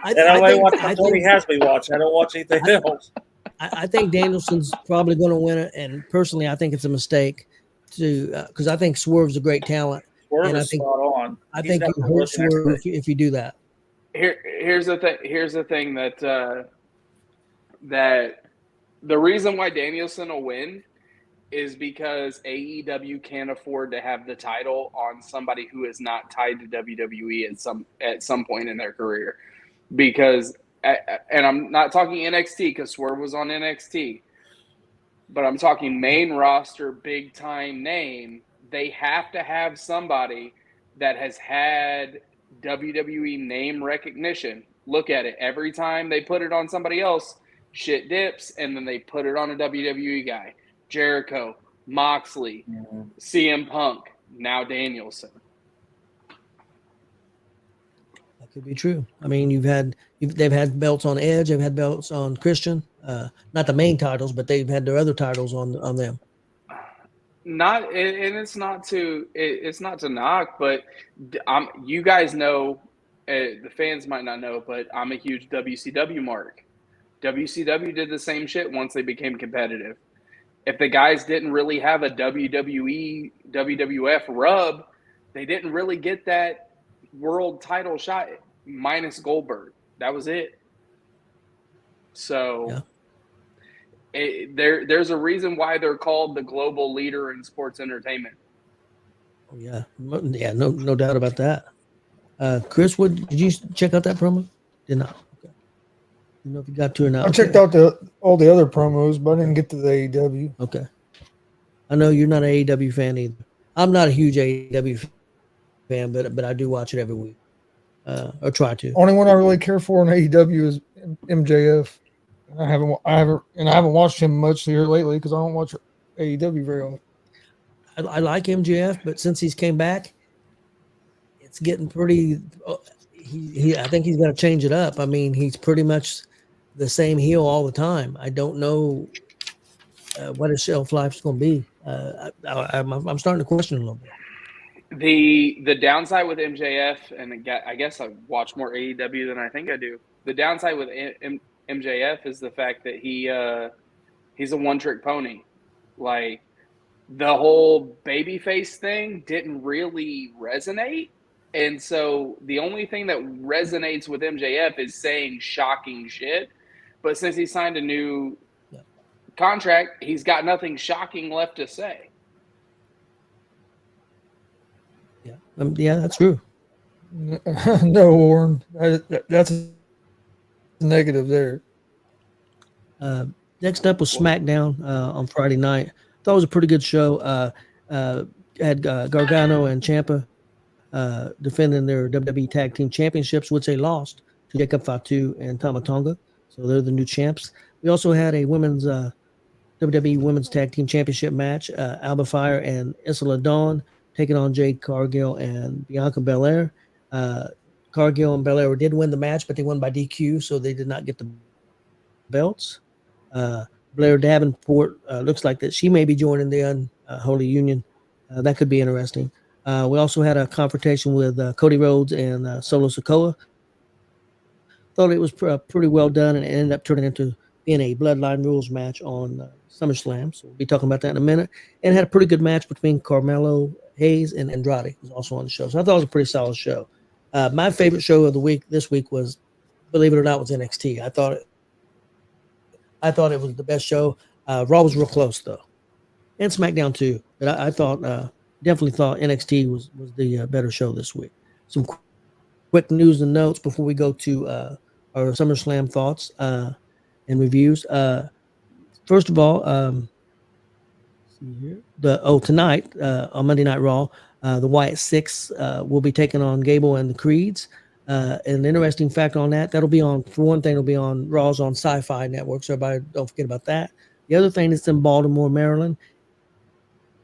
Speaker 7: And I only watch what Tony has me watch. I don't watch anything else.
Speaker 6: I think Danielson's probably going to win it, and personally, I think it's a mistake because I think Swerve's a great talent.
Speaker 7: Swerve
Speaker 6: and
Speaker 7: is spot on.
Speaker 6: I think you hurt Swerve if you do that.
Speaker 5: Here's the thing. Here's the thing that the reason why Danielson will win is because AEW can't afford to have the title on somebody who is not tied to WWE at some point in their career. Because, and I'm not talking NXT because Swerve was on NXT, but I'm talking main roster, big time name. They have to have somebody that has had WWE name recognition. Look at it. Every time they put it on somebody else, shit dips, and then they put it on a WWE guy. Jericho, Moxley, CM Punk, now Danielson.
Speaker 6: That could be true. I mean, they've had belts on Edge, they've had belts on Christian, not the main titles, but they've had their other titles on them.
Speaker 5: It's not to knock, but you guys know, the fans might not know, but I'm a huge WCW mark. WCW did the same shit once they became competitive. If the guys didn't really have a WWE, WWF rub, they didn't really get that world title shot minus Goldberg. That was it. So there's a reason why they're called the global leader in sports entertainment.
Speaker 6: Oh, yeah. No doubt about that. Chris, did you check out that promo? Did not. Okay. Didn't know if you got to or not.
Speaker 4: I checked out all the other promos, but I didn't get to the AEW.
Speaker 6: Okay. I know you're not an AEW fan either. I'm not a huge AEW fan, but I do watch it every week, or try to.
Speaker 4: Only one I really care for in AEW is MJF. I haven't watched him much here lately because I don't watch AEW very often.
Speaker 6: I like MJF, but since he's came back, it's getting pretty. I think he's got to change it up. I mean, he's pretty much the same heel all the time. I don't know what his shelf life's going to be. I'm starting to question a little bit.
Speaker 5: The downside with MJF, and I guess I watch more AEW than I think I do. The downside with MJF is the fact that he's a one-trick pony. Like, the whole babyface thing didn't really resonate. And so the only thing that resonates with MJF is saying shocking shit. But since he signed a new contract, he's got nothing shocking left to say.
Speaker 6: Yeah, that's true.
Speaker 4: No, Warren, that's a negative there.
Speaker 6: Next up was SmackDown on Friday night. Thought it was a pretty good show. Had Gargano and Ciampa defending their WWE Tag Team Championships, which they lost to Jacob Fatu and Tama Tonga. So they're the new champs. We also had a women's WWE Women's Tag Team Championship match. Alba Fire and Isla Dawn taking on Jade Cargill and Bianca Belair. Cargill and Belair did win the match, but they won by DQ, so they did not get the belts. Blair Davenport looks like that she may be joining the Unholy Union. That could be interesting. We also had a confrontation with Cody Rhodes and Solo Sikoa. Thought it was pretty well done, and it ended up turning into being a Bloodline Rules match on SummerSlam. So we'll be talking about that in a minute. And had a pretty good match between Carmelo Hayes and Andrade, who's also on the show. So I thought it was a pretty solid show. My favorite show of the week this week was, believe it or not, was NXT. I thought it was the best show. Raw was real close though, and SmackDown too. But I definitely thought NXT was the better show this week. Some quick news and notes before we go to our SummerSlam thoughts and reviews. First of all, tonight on Monday Night Raw, the Wyatt Six will be taking on Gable and the Creeds. An interesting fact on that'll be on, for one thing, it'll be on Raw's on Sci-Fi Network, so everybody don't forget about that. The other thing is in Baltimore, Maryland,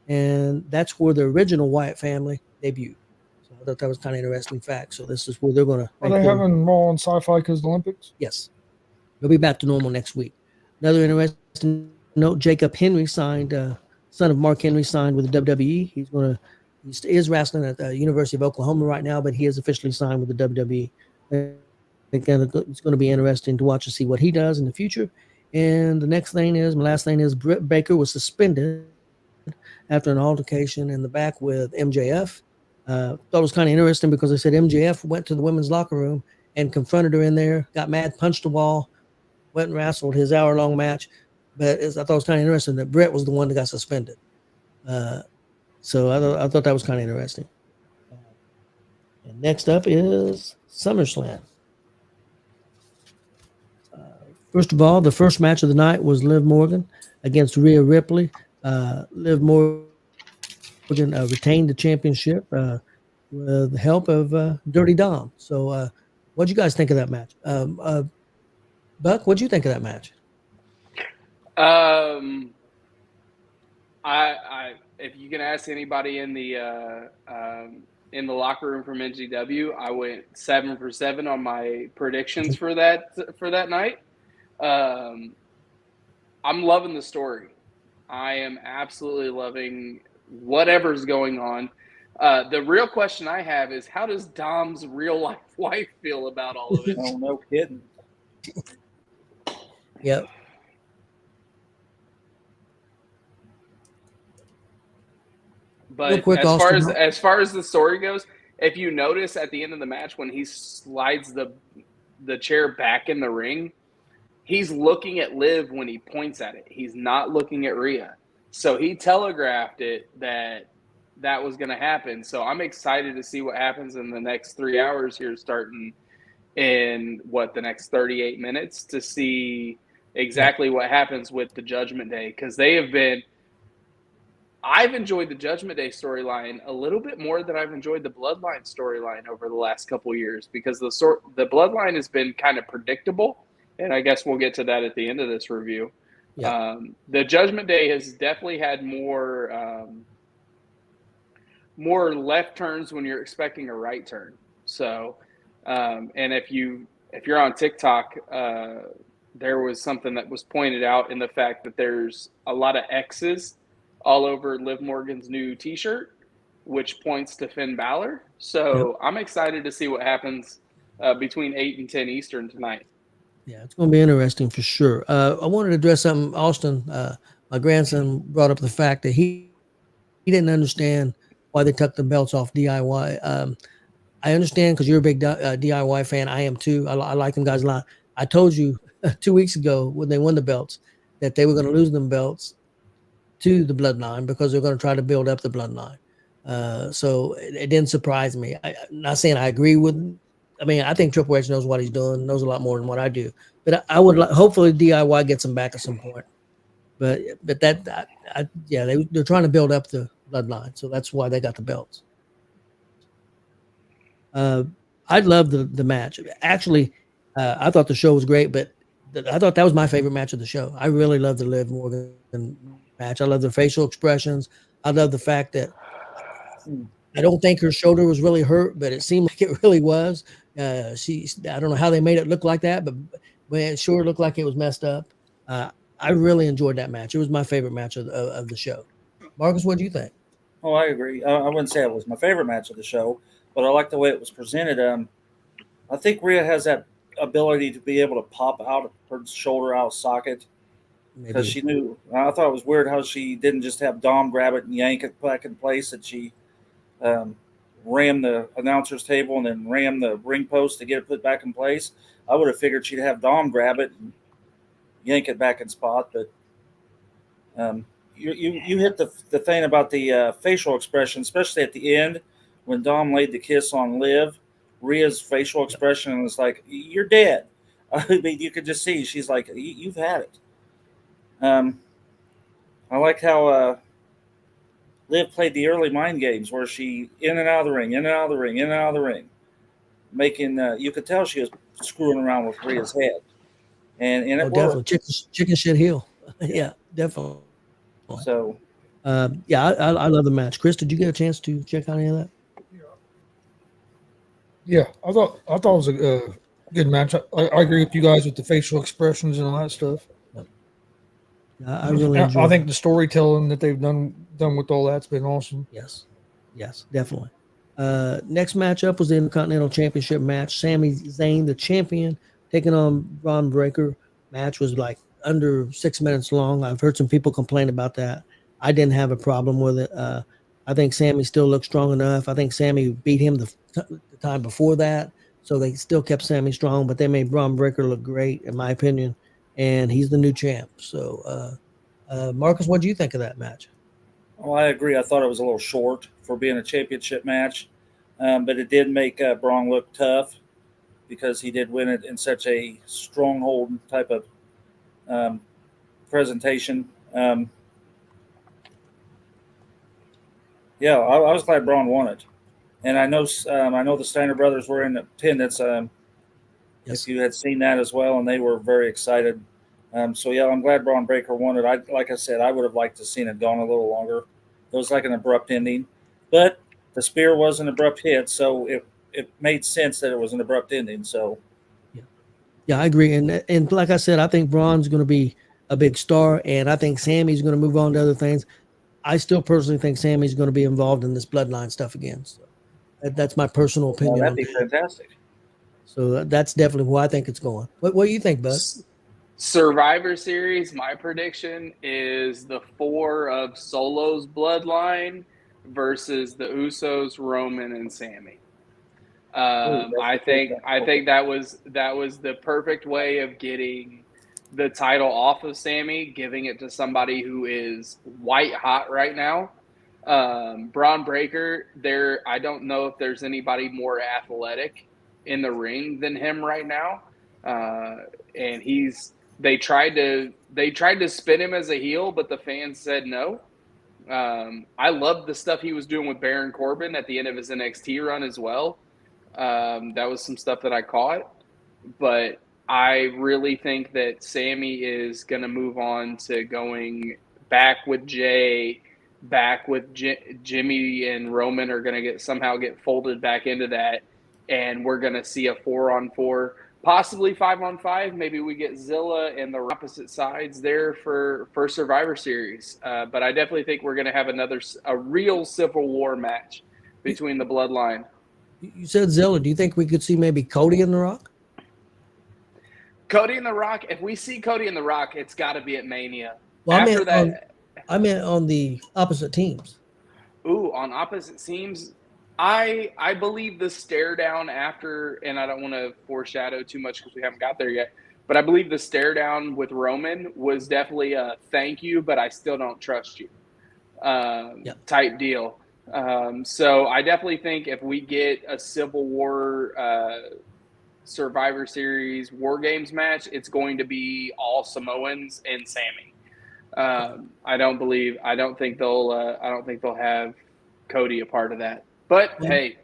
Speaker 6: and that's where the original Wyatt family debuted. So I thought that was kind of interesting fact. So this is where they're going to.
Speaker 4: Are they having Raw on Sci-Fi because of the Olympics?
Speaker 6: Yes, they'll be back to normal next week. Another interesting note: Jacob Henry signed, son of Mark Henry, signed with the WWE. He is wrestling at the University of Oklahoma right now, but he is officially signed with the WWE. It's going to be interesting to watch and see what he does in the future. And my last thing is Britt Baker was suspended after an altercation in the back with MJF. Thought it was kind of interesting because they said MJF went to the women's locker room and confronted her in there, got mad, punched the wall, went and wrestled his hour-long match. But I thought it was kind of interesting that Britt was the one that got suspended. So I thought that was kind of interesting. And next up is SummerSlam. First of all, the first match of the night was Liv Morgan against Rhea Ripley. Liv Morgan retained the championship with the help of Dirty Dom. So what'd you guys think of that match? Buck, what'd you think of that match?
Speaker 5: I if you can ask anybody in the locker room from NGW, I went 7 for 7 on my predictions for that night. I'm loving the story. I am absolutely loving whatever's going on. The real question I have is, how does Dom's real life wife feel about all of it?
Speaker 7: Oh, no kidding.
Speaker 6: Yep.
Speaker 5: But as far as the story goes, if you notice at the end of the match when he slides the chair back in the ring, he's looking at Liv when he points at it. He's not looking at Rhea. So he telegraphed it that was going to happen. So I'm excited to see what happens in the next 3 hours here, starting in the next 38 minutes, to see exactly what happens with the Judgment Day, because I've enjoyed the Judgment Day storyline a little bit more than I've enjoyed the Bloodline storyline over the last couple of years, because the Bloodline has been kind of predictable, and I guess we'll get to that at the end of this review. Yeah. The Judgment Day has definitely had more left turns when you're expecting a right turn. So, and if you're on TikTok, there was something that was pointed out in the fact that there's a lot of X's all over Liv Morgan's new T-shirt, which points to Finn Balor. So I'm excited to see what happens between 8 and 10 Eastern tonight.
Speaker 6: Yeah, it's going to be interesting for sure. I wanted to address something. Austin, my grandson, brought up the fact that he didn't understand why they took the belts off DIY. I understand because you're a big DIY fan. I am too. I like them guys a lot. I told you 2 weeks ago when they won the belts that they were going to lose them belts to the bloodline because they're going to try to build up the bloodline. So it didn't surprise me. I'm not saying I agree with. I mean, I think Triple H knows what he's doing, knows a lot more than what I do. But I would hopefully DIY gets them back at some point. But they're trying to build up the bloodline, so that's why they got the belts. I love the match. Actually, I thought the show was great, but I thought that was my favorite match of the show. I really love the Liv Morgan match. I love the facial expressions. I love the fact that I don't think her shoulder was really hurt, but it seemed like it really was. I don't know how they made it look like that, but it sure looked like it was messed up. I really enjoyed that match. It was my favorite match of the show. Marcus, what do you think?
Speaker 7: Oh, I agree. I wouldn't say it was my favorite match of the show, but I like the way it was presented. I think Rhea has that ability to be able to pop out her shoulder out of socket because she knew. I thought it was weird how she didn't just have Dom grab it and yank it back in place, that she rammed the announcer's table and then rammed the ring post to get it put back in place. I would have figured she'd have Dom grab it and yank it back in spot, but you hit the thing about the facial expression, especially at the end when Dom laid the kiss on Liv. Rhea's facial expression was like, "You're dead." I mean, you could just see she's like, "You've had it." I like how Liv played the early mind games where she in and out of the ring, in and out of the ring, in and out of the ring, making you could tell she was screwing around with Rhea's head, and it worked.
Speaker 6: Definitely chicken shit heel. Yeah, definitely.
Speaker 7: So,
Speaker 6: I love the match. Chris, did you get a chance to check out any of that?
Speaker 4: Yeah, I thought it was a good match. I agree with you guys with the facial expressions and all that stuff.
Speaker 6: I really enjoyed.
Speaker 4: I think the storytelling that they've done with all that's been awesome.
Speaker 6: Yes, definitely. Next matchup was the Intercontinental Championship match. Sami Zayn, the champion, taking on Braun Breaker. Match was like under 6 minutes long. I've heard some people complain about that. I didn't have a problem with it. I think Sami still looks strong enough. I think Sami beat him the time before that, so they still kept Sami strong, but they made Braun Breaker look great, in my opinion, and he's the new champ. So, Marcus, what do you think of that match?
Speaker 7: Well, I agree. I thought it was a little short for being a championship match, but it did make Braun look tough because he did win it in such a stronghold type of presentation. I was glad Braun won it, and I know the Steiner brothers were in attendance. Yes. If you had seen that as well, and they were very excited. I'm glad Braun Breaker won it. Like I said, I would have liked to have seen it gone a little longer. It was like an abrupt ending, but the spear was an abrupt hit, so it made sense that it was an abrupt ending. So,
Speaker 6: I agree, and like I said, I think Braun's going to be a big star, and I think Sami's going to move on to other things. I still personally think Sami's going to be involved in this bloodline stuff again. So that's my personal opinion.
Speaker 7: That'd be fantastic.
Speaker 6: So that's definitely where I think it's going. What do you think, Bud?
Speaker 5: Survivor Series, my prediction is the 4 of Solo's bloodline versus the Usos, Roman, and Sami. I think that was the perfect way of getting the title off of Sami, giving it to somebody who is white hot right now. Braun Breaker, I don't know if there's anybody more athletic in the ring than him right now. And they tried to spin him as a heel, but the fans said no. I loved the stuff he was doing with Baron Corbin at the end of his NXT run as well. That was some stuff that I caught, but I really think that Sami is going to move on to going back with Jay, back with Jimmy, and Roman are going to somehow get folded back into that, and we're going to see a 4-on-4 possibly 5-on-5. Maybe we get Zilla and the opposite sides there for Survivor Series. But I definitely think we're going to have a real Civil War match between the Bloodline.
Speaker 6: You said Zilla. Do you think we could see maybe Cody and The Rock?
Speaker 5: Cody and The Rock. If we see Cody and The Rock, it's got to be at Mania.
Speaker 6: Well,
Speaker 5: I
Speaker 6: meant on the opposite teams.
Speaker 5: Ooh, on opposite teams. I believe the stare down after, and I don't want to foreshadow too much because we haven't got there yet, but I believe the stare down with Roman was definitely a thank you, but I still don't trust you type deal. So I definitely think if we get a Civil War Survivor Series War Games match, it's going to be all Samoans and Sammy. I don't think they'll have Cody a part of that. But hey,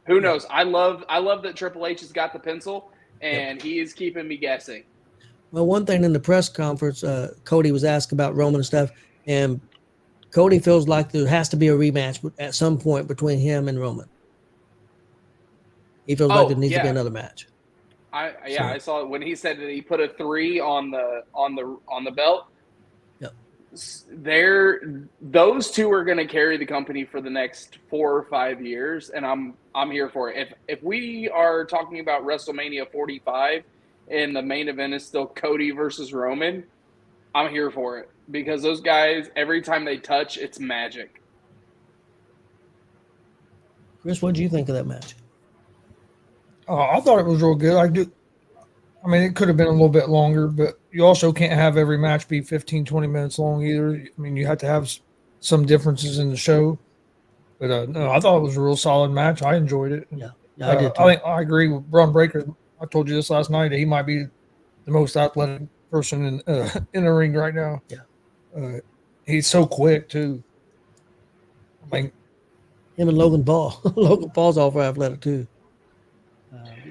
Speaker 5: who knows? I love that Triple H has got the pencil, and he is keeping me guessing.
Speaker 6: Well, one thing in the press conference, Cody was asked about Roman and stuff, and Cody feels like there has to be a rematch at some point between him and Roman. He feels like there needs to be another match.
Speaker 5: I saw it when he said that he put a 3 on the belt. Those two are going to carry the company for the next 4 or 5 years, and I'm here for it. If we are talking about WrestleMania 45 and the main event is still Cody versus Roman, I'm here for it because those guys, every time they touch, it's magic.
Speaker 6: Chris, what do you think of that match?
Speaker 4: I thought it was real good. I mean, it could have been a little bit longer, but you also can't have every match be 15, 20 minutes long either. I mean, you have to have some differences in the show. But no, I thought it was a real solid match. I enjoyed it.
Speaker 6: Yeah, I did too.
Speaker 4: I think I agree with Braun Breaker. I told you this last night that he might be the most athletic person in the ring right now.
Speaker 6: Yeah,
Speaker 4: he's so quick too. I mean,
Speaker 6: him and Logan Paul. Logan Paul's all athletic too.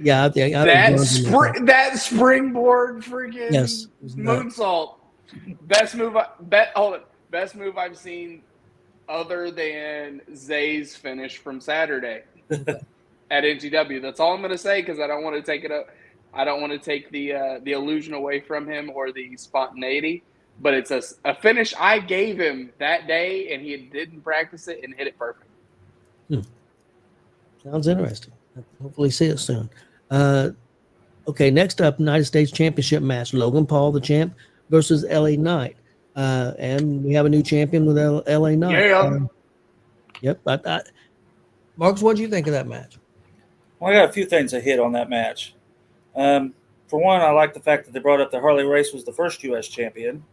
Speaker 6: I think
Speaker 5: that springboard freaking moonsault. Best move I've seen other than Zay's finish from Saturday at NGW. That's all I'm going to say because I don't want to take it up. I don't want to take the illusion away from him or the spontaneity. But it's a finish I gave him that day, and he didn't practice it and hit it perfect.
Speaker 6: Sounds interesting. Hopefully see it soon. Okay, next up, United States Championship match. Logan Paul, the champ, versus LA Knight. And we have a new champion with LA Knight.
Speaker 5: Yeah.
Speaker 6: Yep. Marcus, what do you think of that match?
Speaker 7: Well, I got a few things to hit on that match. For one, I like the fact that they brought up that Harley Race was the first U.S. champion.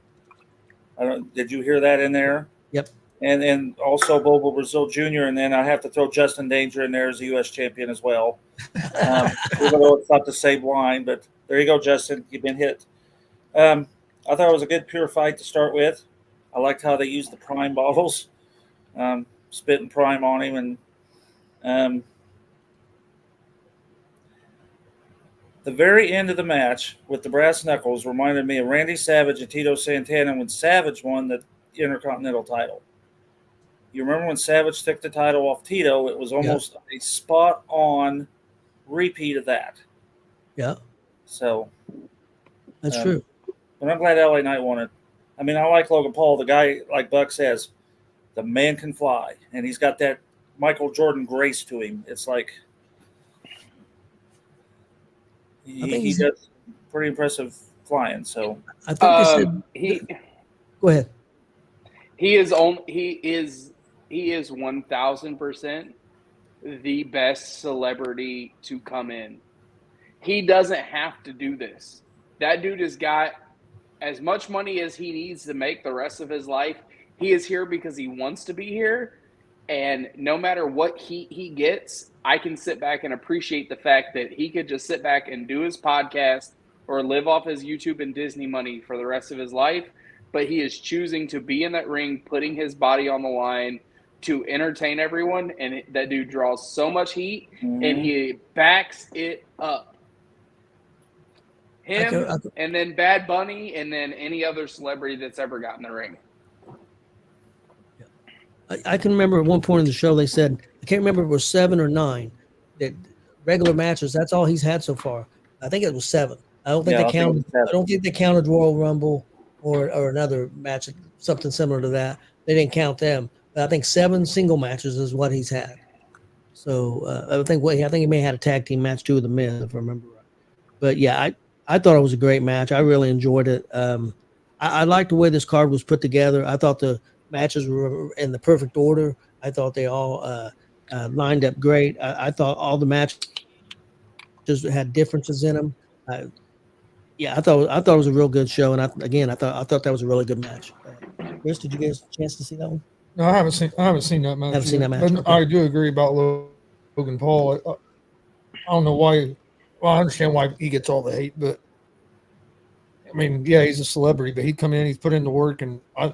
Speaker 7: Did you hear that in there?
Speaker 6: Yep.
Speaker 7: And also Bobo Brazil Jr., and then I have to throw Justin Danger in there as a U.S. champion as well. Even though it's not the same line, but there you go, Justin. You've been hit. I thought it was a good, pure fight to start with. I liked how they used the Prime bottles, spitting Prime on him. And the very end of the match with the brass knuckles reminded me of Randy Savage and Tito Santana when Savage won the Intercontinental title. You remember when Savage took the title off Tito? It was almost a spot-on repeat of that.
Speaker 6: Yeah.
Speaker 7: So.
Speaker 6: That's true.
Speaker 7: But I'm glad LA Knight won it. I mean, I like Logan Paul. The guy, like Buck says, the man can fly. And he's got that Michael Jordan grace to him. It's like he does pretty impressive flying. So
Speaker 6: I think they said go ahead.
Speaker 5: He is 1,000% the best celebrity to come in. He doesn't have to do this. That dude has got as much money as he needs to make the rest of his life. He is here because he wants to be here. And no matter what he gets, I can sit back and appreciate the fact that he could just sit back and do his podcast or live off his YouTube and Disney money for the rest of his life. But he is choosing to be in that ring, putting his body on the line to entertain everyone. And that dude draws so much heat, and he backs it up. Him, and then Bad Bunny, and then any other celebrity that's ever gotten in the ring.
Speaker 6: I can remember at one point in the show they said, I can't remember if it was 7 or 9, that regular matches, that's all he's had so far. I think it was 7. I don't think
Speaker 7: Yeah,
Speaker 6: they
Speaker 7: I think it was
Speaker 6: counted.
Speaker 7: 7.
Speaker 6: I don't think they counted Royal Rumble or another match, something similar to that. They didn't count them. But I think 7 single matches is what he's had. So I think he may have had a tag team match too with the men, if I remember right. But yeah, I thought it was a great match. I really enjoyed it. I liked the way this card was put together. I thought the matches were in the perfect order. I thought they all lined up great. I thought all the matches had differences in them. Yeah, I thought it was a real good show, and I thought that was a really good match. Chris, did you get a chance to see that one?
Speaker 4: No, I haven't seen that match.
Speaker 6: Haven't seen
Speaker 4: yet,
Speaker 6: that match,
Speaker 4: but
Speaker 6: okay.
Speaker 4: I do agree about Logan Paul. I don't know why. Well, I understand why he gets all the hate, but I mean, yeah, he's a celebrity, but he'd come in, he's put in the work, and I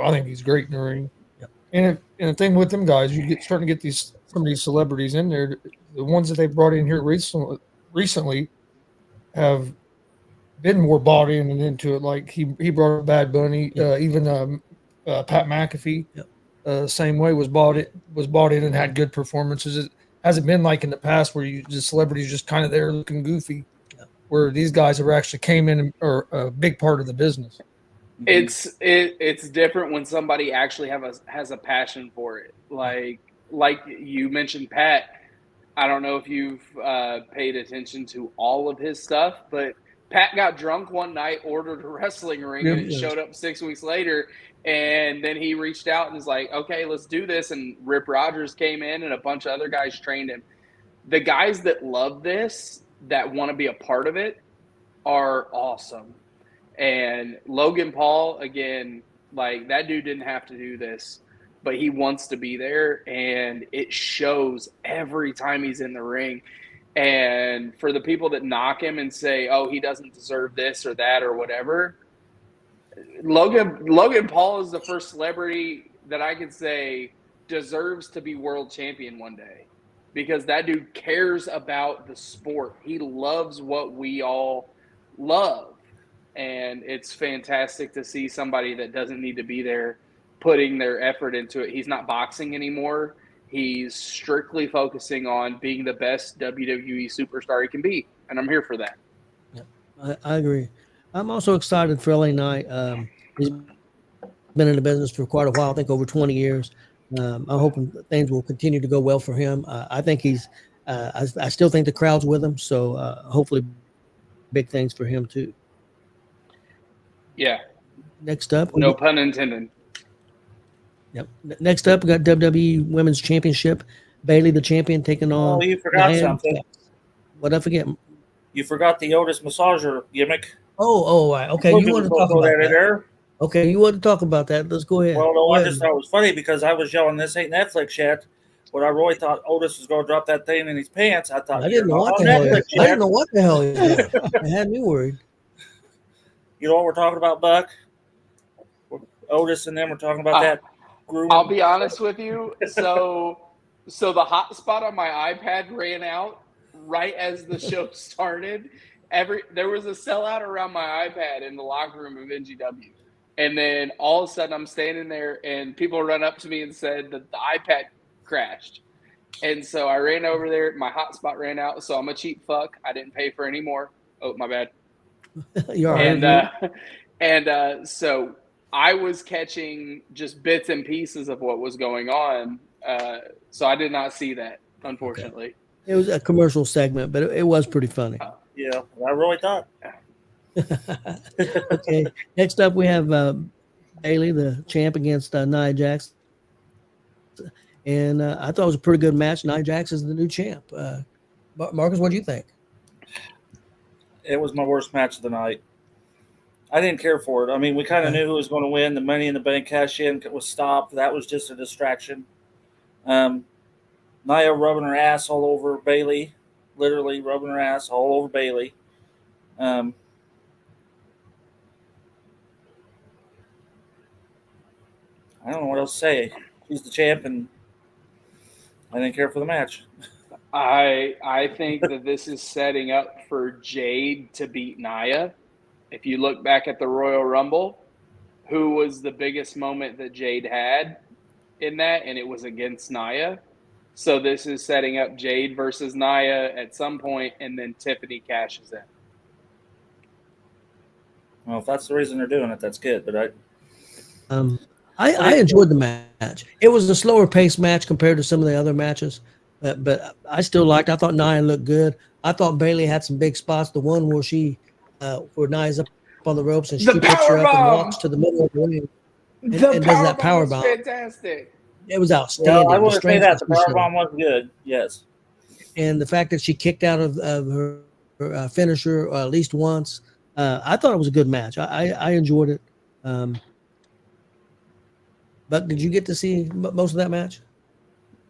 Speaker 4: think he's great in the ring.
Speaker 6: Yep.
Speaker 4: And the thing with them guys, starting to get some of these celebrities in there. The ones that they brought in here recently have been more bought in and into it. Like he brought Bad Bunny,
Speaker 6: Yep.
Speaker 4: even Pat McAfee,
Speaker 6: Yep.
Speaker 4: same way was bought in and had good performances. It hasn't been like in the past where the celebrities just kind of there looking goofy.
Speaker 6: Yep.
Speaker 4: Where these guys have actually came in and are a big part of the business.
Speaker 5: It's different when somebody actually has a passion for it. Like you mentioned, Pat. I don't know if you've paid attention to all of his stuff, but Pat got drunk one night, ordered a wrestling ring, and it showed up 6 weeks later. And then he reached out and was like, okay, let's do this. And Rip Rogers came in and a bunch of other guys trained him. The guys that love this, that want to be a part of it, are awesome. And Logan Paul, again, like that dude didn't have to do this, but he wants to be there, and it shows every time he's in the ring. And for the people that knock him and say, oh, he doesn't deserve this or that or whatever, Logan Paul is the first celebrity that I could say deserves to be world champion one day, because that dude cares about the sport. He loves what we all love. And it's fantastic to see somebody that doesn't need to be there putting their effort into it. He's not boxing anymore. He's strictly focusing on being the best WWE superstar he can be. And I'm here for that.
Speaker 6: Yeah, I agree. I'm also excited for LA Knight. He's been in the business for quite a while, I think over 20 years. I'm hoping things will continue to go well for him. I think I still think the crowd's with him. So hopefully big things for him too.
Speaker 5: Yeah.
Speaker 6: Next up.
Speaker 5: No pun intended.
Speaker 6: Yep. Next up, we got WWE Women's Championship. Bayley, the champion, taking on.
Speaker 7: Oh, you forgot something.
Speaker 6: What I forget?
Speaker 7: You forgot the Otis massager gimmick.
Speaker 6: Oh, right. Okay, you want to talk about that?
Speaker 7: There?
Speaker 6: Okay, you want to talk about that? Let's go ahead.
Speaker 7: Well, no, I just thought it was funny because I was yelling, "This ain't Netflix yet." But I really thought Otis was going to drop that thing in his pants. I thought
Speaker 6: I didn't know what the hell. I didn't know what the hell he was doing. It had me worried.
Speaker 7: You know what we're talking about, Buck? Otis and them were talking about that group.
Speaker 5: I'll be honest with you. So the hotspot on my iPad ran out right as the show started. There was a sellout around my iPad in the locker room of NGW. And then all of a sudden I'm standing there and people run up to me and said that the iPad crashed. And so I ran over there. My hotspot ran out. So I'm a cheap fuck. I didn't pay for any more. Oh, my bad.
Speaker 6: You're right.
Speaker 5: And so I was catching just bits and pieces of what was going on. So I did not see that, unfortunately.
Speaker 6: Okay. It was a commercial segment, but it was pretty funny.
Speaker 7: Yeah, I really thought.
Speaker 6: Okay. Next up, we have Bayley, the champ, against Nia Jax. And I thought it was a pretty good match. Nia Jax is the new champ. Marcus, what do you think?
Speaker 7: It was my worst match of the night. I didn't care for it. I mean, we kind of knew who was going to win. The Money in the Bank cash-in was stopped. That was just a distraction. Nia rubbing her ass all over Bayley, literally rubbing her ass all over Bayley. I don't know what else to say. She's the champ, and I didn't care for the match.
Speaker 5: I think that this is setting up for Jade to beat Nia. If you look back at the Royal Rumble, who was the biggest moment that Jade had in that, and it was against Nia. So this is setting up Jade versus Nia at some point, and then Tiffany cashes in.
Speaker 7: Well, if that's the reason they're doing it, that's good. But
Speaker 6: I enjoyed the match. It was a slower paced match compared to some of the other matches, but I still liked. I thought Nia looked good. I thought Bailey had some big spots. The one where Nia's up on the ropes and
Speaker 5: The
Speaker 6: she picks her up and
Speaker 5: powerbomb!
Speaker 6: walks to the middle of the ring
Speaker 5: The
Speaker 6: and does that
Speaker 5: powerbomb
Speaker 6: power
Speaker 5: was
Speaker 6: bomb.
Speaker 5: fantastic.
Speaker 6: It was
Speaker 7: yeah,
Speaker 6: outstanding.
Speaker 7: I
Speaker 6: The
Speaker 7: would say
Speaker 6: strength
Speaker 7: that the
Speaker 6: she showed.
Speaker 7: powerbomb was good. Yes.
Speaker 6: And the fact that she kicked out of her finisher at least once, I thought it was a good match. I enjoyed it. But did you get to see most of that match?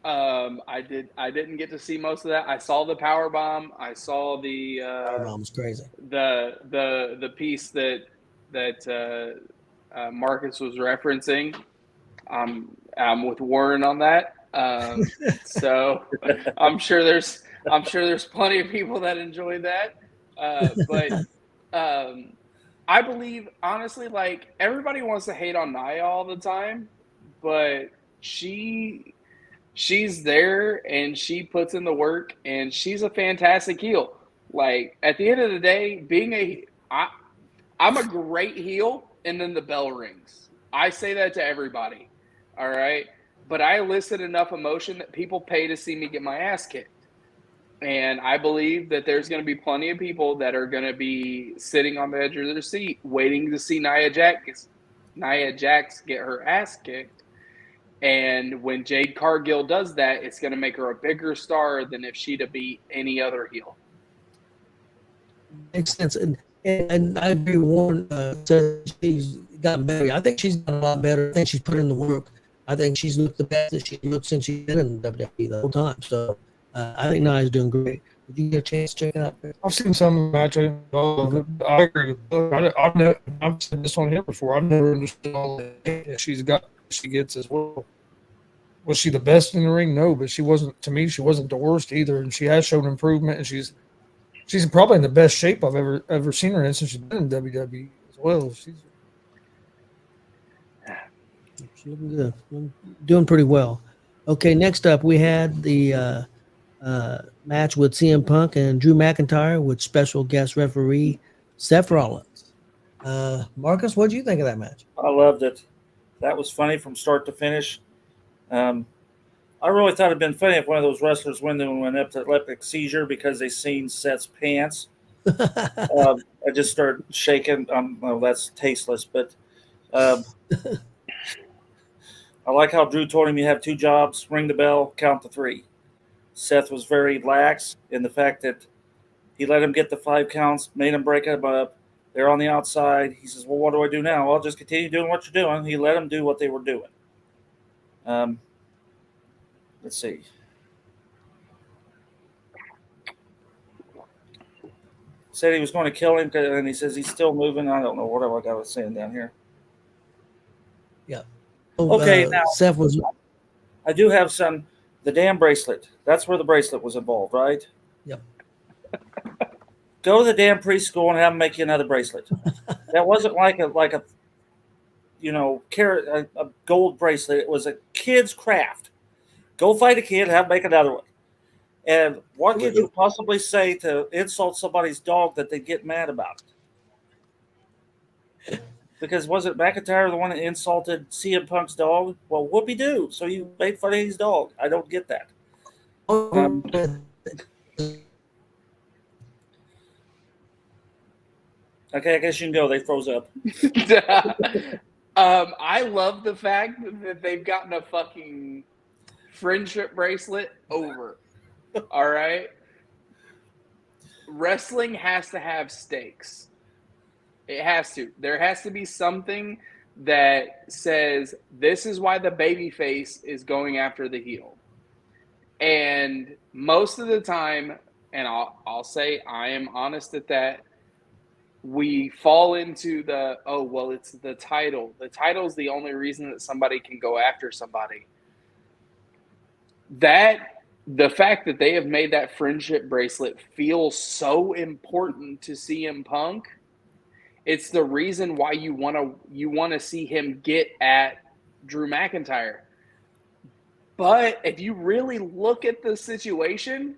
Speaker 5: I didn't get to see most of that. I saw the power bomb. I saw the
Speaker 6: Powerbomb was crazy.
Speaker 5: the piece that Marcus was referencing. I'm with Warren on that. So I'm sure there's plenty of people that enjoy that. But I believe honestly, like everybody wants to hate on Nia all the time, but she's there and she puts in the work and she's a fantastic heel. Like at the end of the day, I'm a great heel, and then the bell rings. I say that to everybody. All right. But I elicit enough emotion that people pay to see me get my ass kicked. And I believe that there's going to be plenty of people that are going to be sitting on the edge of their seat waiting to see Nia Jax get her ass kicked. And when Jade Cargill does that, it's going to make her a bigger star than if she'd have beat any other heel.
Speaker 6: Makes sense. And I agree with Warren says she's gotten better. I think she's gotten a lot better. I think she's put in the work. I think she's looked the best that she's looked since she's been in WWE the whole time. So I think Nia's doing great. Did you get a chance to check it out?
Speaker 4: I've seen some matches. I agree with Doug. I've said this on here before. I've never understood all the hate that she gets as well. Was she the best in the ring? No, but she wasn't. To me, she wasn't the worst either, and she has shown improvement. And she's probably in the best shape I've ever seen her in since she's been in WWE as well. She's
Speaker 6: looking good, doing pretty well. Okay, next up we had the match with CM Punk and Drew McIntyre with special guest referee Seth Rollins. Marcus, what did you think of that match?
Speaker 7: I loved it. That was funny from start to finish. I really thought it'd been funny if one of those wrestlers went into an epileptic seizure because they seen Seth's pants. I just started shaking. Well, that's tasteless, but I like how Drew told him you have two jobs: ring the bell, count to three. Seth was very lax in the fact that he let him get the 5 counts, made him break him up. They're on the outside. He says, well, what do I do now? Well, just continue doing what you're doing. He let them do what they were doing. Let's see. Said he was going to kill him, and he says he's still moving. I don't know what I was saying down here.
Speaker 6: Yeah.
Speaker 7: Okay, now
Speaker 6: Seth was.
Speaker 7: I do have some. The damn bracelet. That's where the bracelet was involved, right?
Speaker 6: Yep.
Speaker 7: Go to the damn preschool and have them make you another bracelet. That wasn't like a gold bracelet. It was a kid's craft. Go fight a kid, have them make another one. And what could you possibly say to insult somebody's dog that they get mad about it? Because wasn't McIntyre the one that insulted CM Punk's dog? Well, whoopee-doo. So you made fun of his dog. I don't get that. Okay, I guess you can go. They froze up.
Speaker 5: I love the fact that they've gotten a fucking friendship bracelet over. All right? Wrestling has to have stakes. It has to. There has to be something that says this is why the babyface is going after the heel. And most of the time, and I'll say I am honest at that, we fall into it's the title. The title is the only reason that somebody can go after somebody. The fact that they have made that friendship bracelet feel so important to CM Punk, it's the reason why you want to see him get at Drew McIntyre. But if you really look at the situation,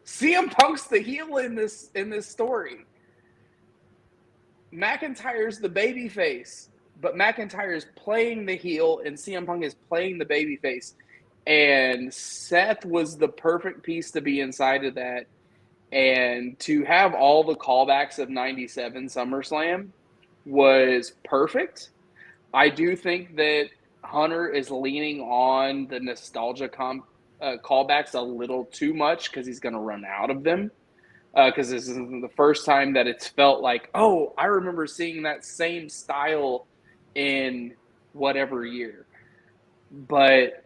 Speaker 5: CM Punk's the heel in this story. McIntyre's the babyface, but McIntyre is playing the heel, and CM Punk is playing the babyface. And Seth was the perfect piece to be inside of that. And to have all the callbacks of 97 SummerSlam was perfect. I do think that Hunter is leaning on the nostalgia callbacks a little too much because he's going to run out of them. Because this isn't the first time that it's felt like, oh, I remember seeing that same style in whatever year. But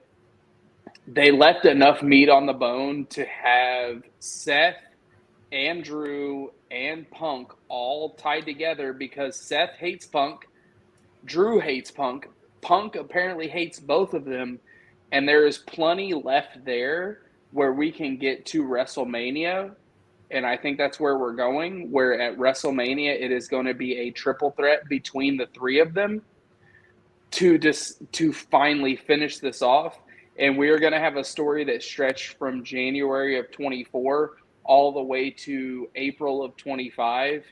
Speaker 5: they left enough meat on the bone to have Seth and Drew and Punk all tied together because Seth hates Punk, Drew hates Punk, Punk apparently hates both of them, and there is plenty left there where we can get to WrestleMania, and I think that's where we're going, where at WrestleMania it is going to be a triple threat between the three of them to finally finish this off. And we are going to have a story that stretched from January of 24 all the way to April of 25.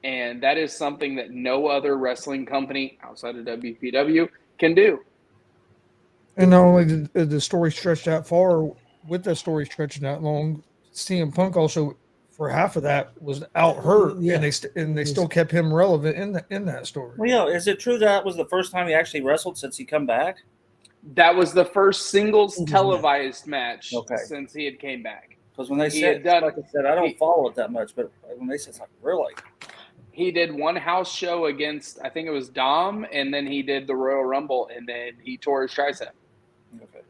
Speaker 5: And that is something that no other wrestling company outside of WPW can do.
Speaker 4: And not only did the story stretch that far, with the story stretching that long, CM Punk also, for half of that, was out hurt,
Speaker 6: Yeah.
Speaker 4: and they still kept him relevant in that story.
Speaker 7: Well, yeah, is it true that was the first time he actually wrestled since he come back?
Speaker 5: That was the first singles televised match
Speaker 7: Okay.
Speaker 5: since he had came back.
Speaker 7: Because when they
Speaker 5: He
Speaker 7: said,
Speaker 5: had done-
Speaker 7: like I said, I don't follow it that much, but when they said, it's like, really?
Speaker 5: He did one house show against, I think it was Dom, and then he did the Royal Rumble, and then he tore his tricep.
Speaker 7: Okay.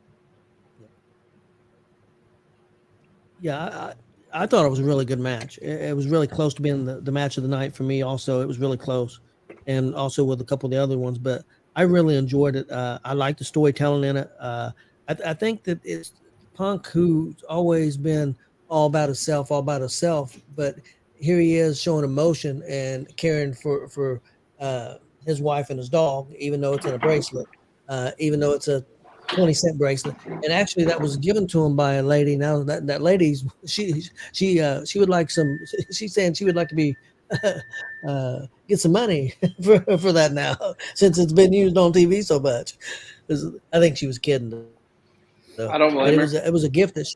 Speaker 6: Yeah, I thought it was a really good match. It was really close to being the match of the night for me. Also, it was really close, and also with a couple of the other ones. But I really enjoyed it. I like the storytelling in it. I think that it's Punk, who's always been all about himself, but here he is showing emotion and caring for his wife and his dog, even though it's in a bracelet, even though it's a 20-cent bracelet. And actually that was given to him by a lady. Now that lady's she would like some, she's saying she would like to be get some money for that now, since it's been used on TV so much. I think she was kidding. So,
Speaker 5: I don't blame her.
Speaker 6: It was a gift that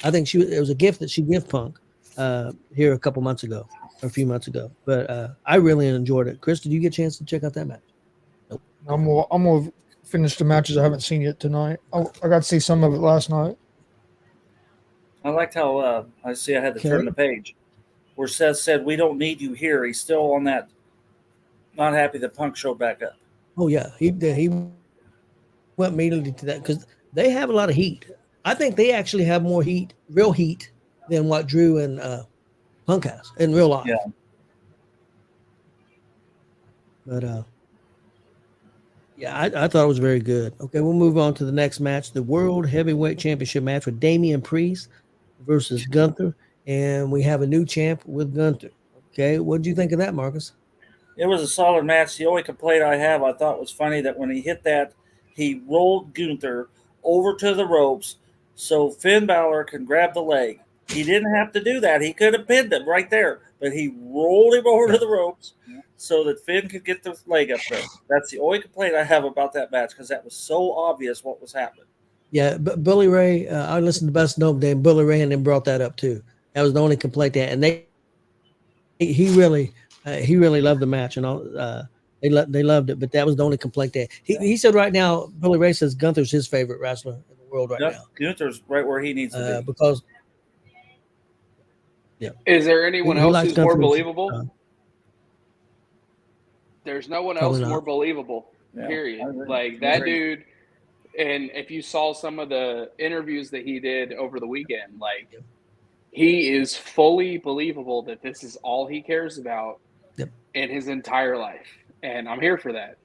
Speaker 6: it was a gift that she gave Punk here a few months ago. But I really enjoyed it. Chris, did you get a chance to check out that match? Nope.
Speaker 4: I'm gonna finish the matches I haven't seen yet tonight. I got to see some of it last night.
Speaker 7: I liked how I had to turn the page where Seth said, "We don't need you here." He's still on that, not happy that Punk showed back up.
Speaker 6: Oh yeah, he went immediately to that because they have a lot of heat. I think they actually have more heat, real heat, than what Drew and Punk has in real life.
Speaker 7: Yeah.
Speaker 6: But yeah, I thought it was very good. Okay, we'll move on to the next match, the World Heavyweight Championship match with Damian Priest versus Gunther, and we have a new champ with Gunther. Okay, what did you think of that, Marcus?
Speaker 7: It was a solid match. The only complaint I thought was funny that when he hit that, he rolled Gunther over to the ropes so Finn Balor can grab the leg. He didn't have to do that. He could have pinned him right there, but he rolled him over to the ropes so that Finn could get the leg up there. That's the only complaint I have about that match because that was so obvious what was happening.
Speaker 6: Yeah, but Billy Ray, I listened to Best Known Day, and Billy Ray and them brought that up too. That was the only complaint there, and he really loved the match, and all. They loved it, but that was the only complaint there. He said right now, Billy Ray says Gunther's his favorite wrestler in the world right now.
Speaker 7: Gunther's right where he needs to be.
Speaker 6: Because
Speaker 5: is there anyone else who's more believable? There's no one else more believable.
Speaker 7: Yeah,
Speaker 5: period. Like that dude. And if you saw some of the interviews that he did over the weekend, like he is fully believable that this is all he cares about in his entire life. And I'm here for that.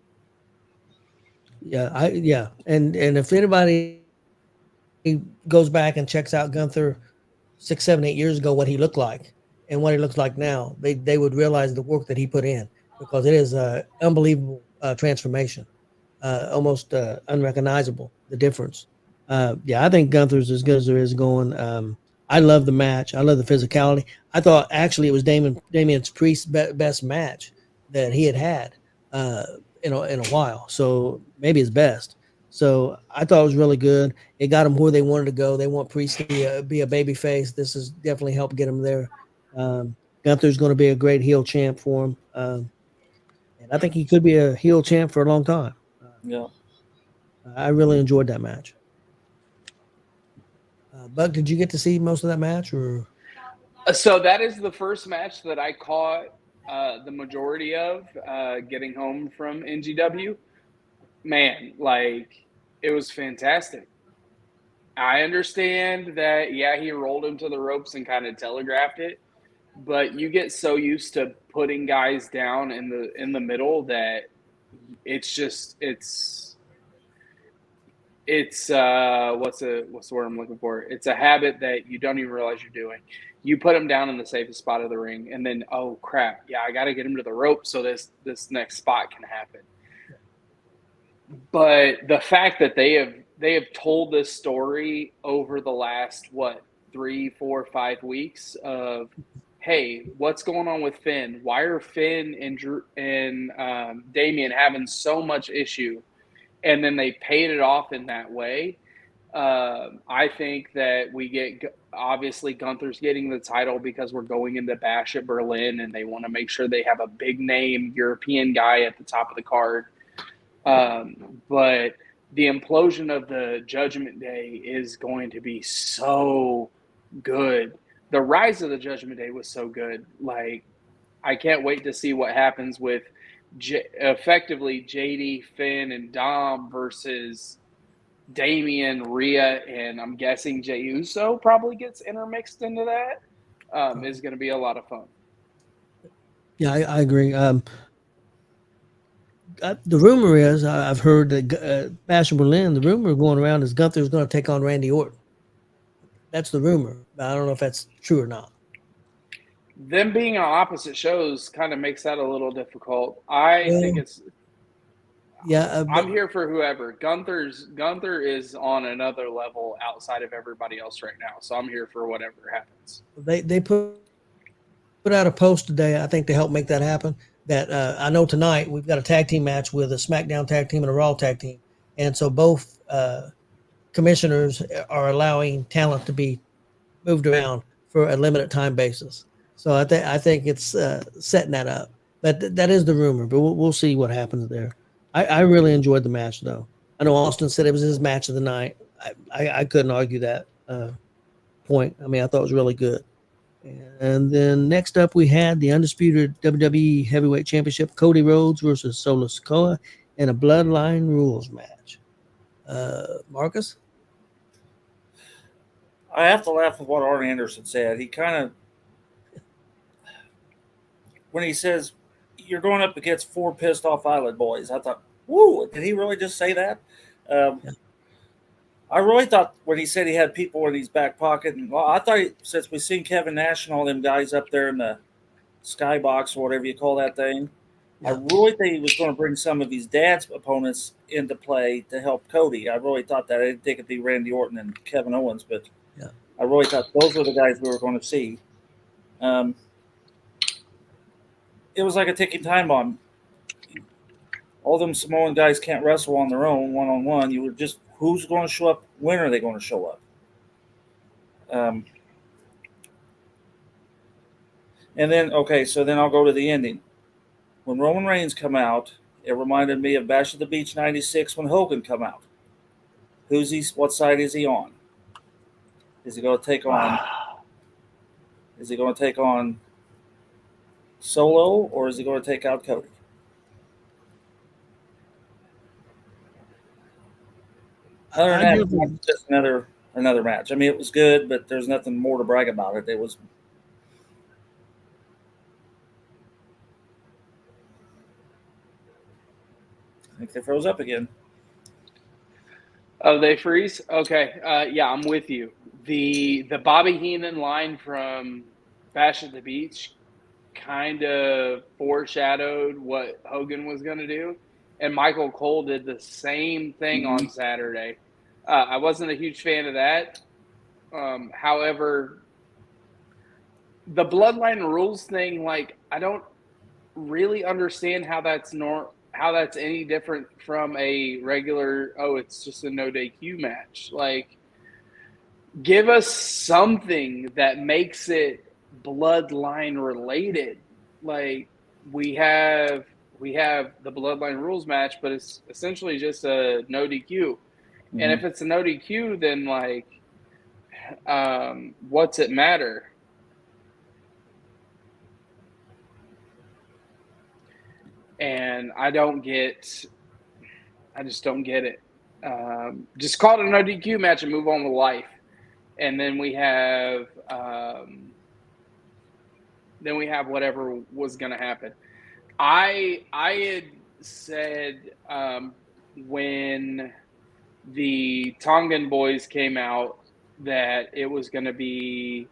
Speaker 6: Yeah. And if anybody goes back and checks out Gunther 6, 7, 8 years ago, what he looked like and what he looks like now, they would realize the work that he put in, because it is an unbelievable transformation, almost unrecognizable, the difference. Yeah, I think Gunther's as good as there is going. I love the match. I love the physicality. I thought actually it was Damien's Priest's best match that he had in a while. So maybe his best. So I thought it was really good. It got them where they wanted to go. They want Priest to be a baby face. This has definitely helped get him there. Gunther's going to be a great heel champ for him. And I think he could be a heel champ for a long time.
Speaker 7: Yeah.
Speaker 6: I really enjoyed that match. Buck, did you get to see most of that match, or?
Speaker 5: So that is the first match that I caught the majority of getting home from NGW. Man, like, it was fantastic. I understand that, yeah, he rolled him to the ropes and kind of telegraphed it, but you get so used to putting guys down in the middle that it's what's the word I'm looking for? It's a habit that you don't even realize you're doing. You put him down in the safest spot of the ring, and then, oh crap, yeah, I got to get him to the rope so this next spot can happen. But the fact that they have told this story over the last 3, 4, 5 weeks of, hey, what's going on with Finn? Why are Finn and Damien having so much issue? And then they paid it off in that way. I think that we get, obviously, Gunther's getting the title because we're going into Bash at Berlin, and they want to make sure they have a big name European guy at the top of the card. But the implosion of the Judgment Day is going to be so good. The rise of the Judgment Day was so good. Like, I can't wait to see what happens with effectively JD, Finn, and Dom versus Damien, Rhea, and I'm guessing Jey Uso probably gets intermixed into that. Is going to be a lot of fun.
Speaker 6: Yeah, I agree. The rumor is, I've heard that Bash in Berlin, the rumor going around is Gunther's going to take on Randy Orton. That's the rumor. I don't know if that's true or not.
Speaker 5: Them being on opposite shows kind of makes that a little difficult. I think it's.
Speaker 6: Yeah,
Speaker 5: I'm here for whoever. Gunther is on another level outside of everybody else right now, so I'm here for whatever happens.
Speaker 6: They put out a post today, I think, to help make that happen. That I know tonight we've got a tag team match with a SmackDown tag team and a Raw tag team, and so both commissioners are allowing talent to be moved around for a limited time basis. So I think it's setting that up. But that is the rumor. But we'll see what happens there. I really enjoyed the match, though. I know Austin said it was his match of the night. I couldn't argue that point. I mean, I thought it was really good. And then next up, we had the undisputed WWE Heavyweight Championship, Cody Rhodes versus Solo Sikoa, in a Bloodline Rules match. Marcus?
Speaker 7: I have to laugh at what Arn Anderson said. He kind of, when he says, you're going up against 4 pissed off island boys, I thought, whoa, did he really just say that? Yeah. I really thought when he said he had people in his back pocket, and well, I thought since we've seen Kevin Nash and all them guys up there in the skybox or whatever you call that thing, yeah. I really think he was going to bring some of his dad's opponents into play to help Cody. I really thought that. I didn't think it'd be Randy Orton and Kevin Owens, but yeah. I really thought those were the guys we were going to see. It was like a ticking time bomb. All them Samoan guys can't wrestle on their own, one-on-one. You were just, who's going to show up? When are they going to show up? And then, okay, so then I'll go to the ending. When Roman Reigns come out, it reminded me of Bash at the Beach 96 when Hogan come out. Who's he? What side is he on? Is he going to take on? Is he going to take on Solo, or is he going to take out Cody? Other than that, it's just another match. I mean, it was good, but there's nothing more to brag about it. It was. I think they froze up again.
Speaker 5: Oh, they freeze? Okay. Yeah, I'm with you. The Bobby Heenan line from Bash at the Beach kind of foreshadowed what Hogan was going to do. And Michael Cole did the same thing on Saturday. I wasn't a huge fan of that. However, the bloodline rules thing, like, I don't really understand how that's any different from a regular, it's just a no DQ match. Like, give us something that makes it bloodline related. Like, we have the bloodline rules match, but it's essentially just a no DQ. And if it's a no DQ, then like, what's it matter? And I just don't get it. Just call it a no DQ match and move on with life. And then we have whatever was going to happen. I had said when the Tongan boys came out that it was going to be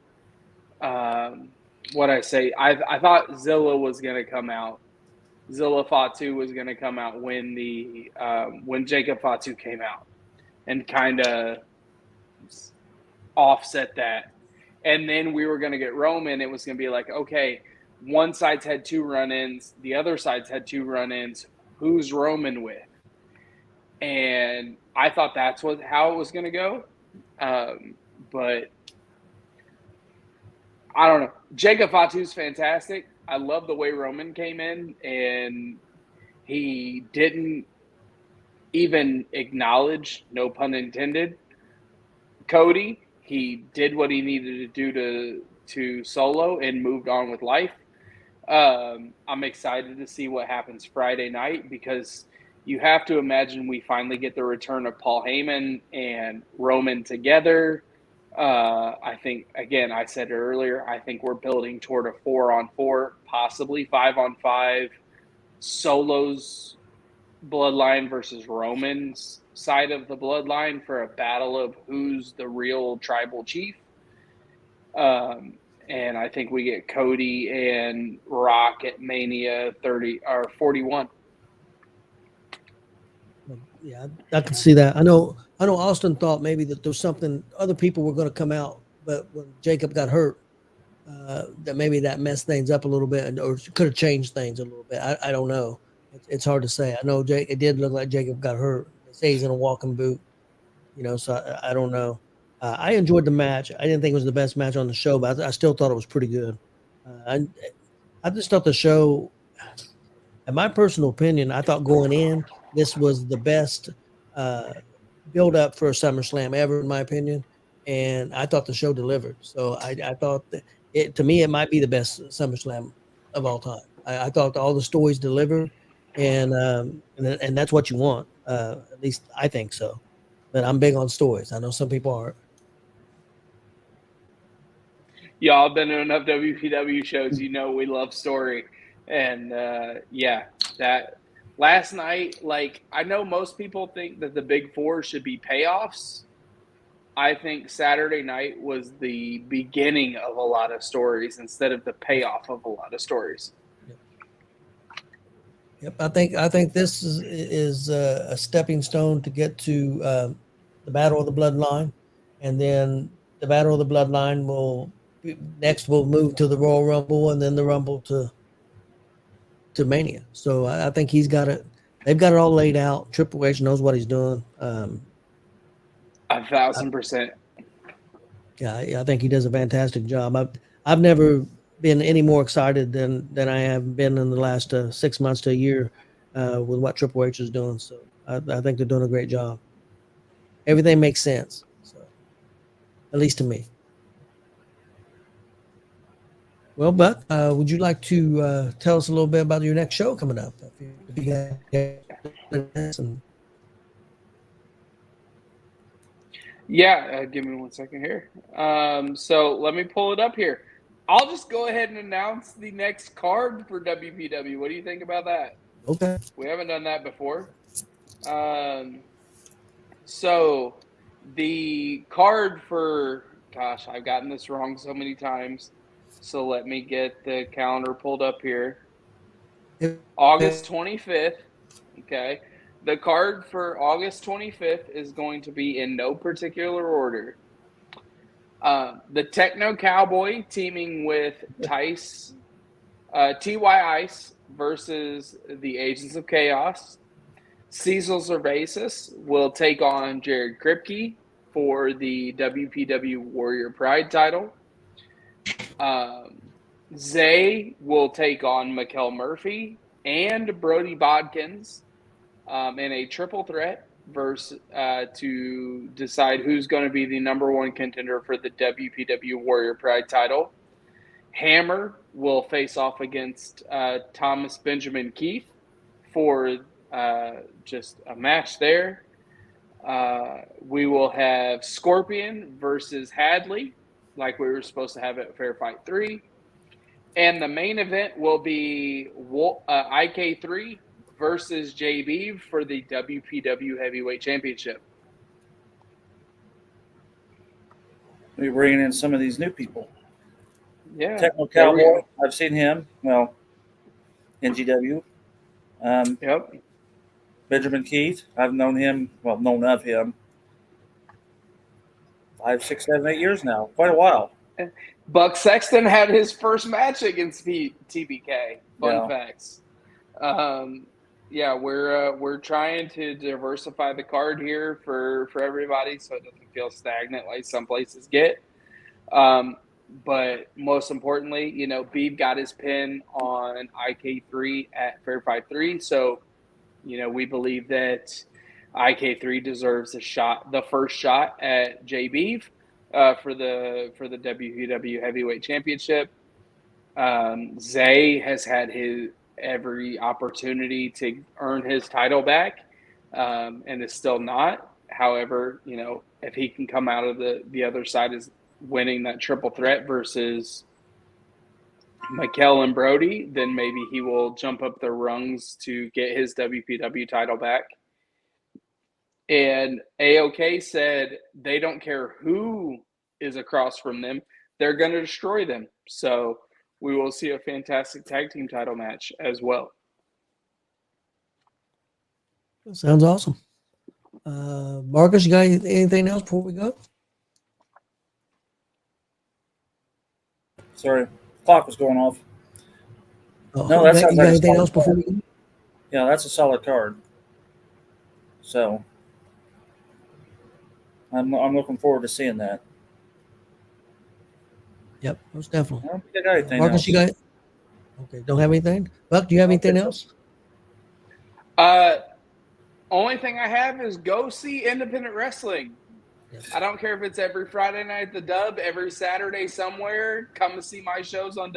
Speaker 5: what I say. I thought Zilla was going to come out. Zilla Fatu was going to come out when Jacob Fatu came out, and kind of offset that. And then we were going to get Roman. It was going to be like, okay, one side's had 2 run-ins, the other side's had 2 run-ins. Who's Roman with? And I thought that's how it was going to go. But I don't know. Jacob Fatu's fantastic. I love the way Roman came in, and he didn't even acknowledge, no pun intended, Cody. He did what he needed to do to Solo and moved on with life. I'm excited to see what happens Friday night, because you have to imagine we finally get the return of Paul Heyman and Roman together. I think, again, I said it earlier, I think we're building toward a 4-on-4, possibly 5-on-5 Solo's bloodline versus Roman's side of the bloodline for a battle of who's the real tribal chief. And I think we get Cody and Rock at Mania 30 or 41.
Speaker 6: Yeah, I can see that. I know Austin thought maybe that there's something, other people were going to come out, but when Jacob got hurt, that maybe that messed things up a little bit, or could have changed things a little bit. I don't know. It's hard to say. I know it did look like Jacob got hurt. They say he's in a walking boot, so I don't know. I enjoyed the match. I didn't think it was the best match on the show, but I still thought it was pretty good. I just thought the show, in my personal opinion, I thought going in, this was the best build up for a SummerSlam ever, in my opinion. And I thought the show delivered. So I thought that to me, it might be the best SummerSlam of all time. I thought all the stories delivered, and that's what you want. At least I think so. But I'm big on stories. I know some people aren't.
Speaker 5: Y'all been to enough WPW shows, we love story. And that last night, like, I know most people think that the big 4 should be payoffs. I think Saturday night was the beginning of a lot of stories instead of the payoff of a lot of stories.
Speaker 6: Yep, I think this is a stepping stone to get to the Battle of the Bloodline, and then the Battle of the Bloodline will move to the Royal Rumble, and then the Rumble to Mania. So I think he's got it. They've got it all laid out. Triple H knows what he's doing.
Speaker 5: 1,000%.
Speaker 6: Yeah, I think he does a fantastic job. I've never been any more excited than I have been in the last 6 months to a year with what Triple H is doing. So I think they're doing a great job. Everything makes sense. So, at least to me. Well, Buck, would you like to tell us a little bit about your next show coming up? If you got
Speaker 5: Yeah, give me 1 second here. So let me pull it up here. I'll just go ahead and announce the next card for WPW. What do you think about that?
Speaker 6: Okay.
Speaker 5: We haven't done that before. So the card for, gosh, I've gotten this wrong so many times. So let me get the calendar pulled up here. August 25th. Okay. The card for August 25th is going to be in no particular order. The Techno Cowboy teaming with T.Y. Ice versus the Agents of Chaos. Cecil Cervasis will take on Jared Kripke for the WPW Warrior Pride title. Zay will take on Mikael Murphy and Brody Bodkins in a triple threat to decide who's going to be the number one contender for the WPW Warrior Pride title. Hammer will face off against Thomas Benjamin Keith for just a match there. We will have Scorpion versus Hadley, like we were supposed to have at Fair Fight 3. And the main event will be IK3 versus JB for the WPW Heavyweight Championship.
Speaker 7: We're bringing in some of these new people.
Speaker 5: Yeah.
Speaker 7: Techno Cowboy, I've seen him. Well, NGW.
Speaker 5: Yep.
Speaker 7: Benjamin Keith, I've known of him 5, 6, 7, 8 years now. Quite a while.
Speaker 5: Buck Sexton had his first match against TBK. Fun facts. We're trying to diversify the card here for everybody so it doesn't feel stagnant like some places get. But most importantly, Beeb got his pin on IK3 at Fair Fight 3. So, we believe that IK3 deserves the first shot at JB for the WPW Heavyweight Championship. Zay has had every opportunity to earn his title back, and is still not. However, if he can come out of the other side as winning that triple threat versus Mikael and Brody, then maybe he will jump up the rungs to get his WPW title back. And AOK said they don't care who is across from them. They're going to destroy them. So we will see a fantastic tag team title match as well.
Speaker 6: Sounds awesome. Marcus, you got anything else before we go?
Speaker 7: Sorry, clock was going off.
Speaker 6: Oh,
Speaker 7: No, that sounds
Speaker 6: you
Speaker 7: like
Speaker 6: got
Speaker 7: a
Speaker 6: anything
Speaker 7: solid
Speaker 6: else before
Speaker 7: card.
Speaker 6: we go?
Speaker 7: Yeah, that's a solid card. So I'm looking forward to seeing that.
Speaker 6: Yep, most definitely.
Speaker 7: I don't think I got anything
Speaker 6: Marcus,
Speaker 7: else.
Speaker 6: you got? Okay, don't have anything. Buck, do you have anything else?
Speaker 5: Only thing I have is go see independent wrestling.
Speaker 6: Yes.
Speaker 5: I don't care if it's every Friday night at the Dub, every Saturday somewhere. Come and see my shows at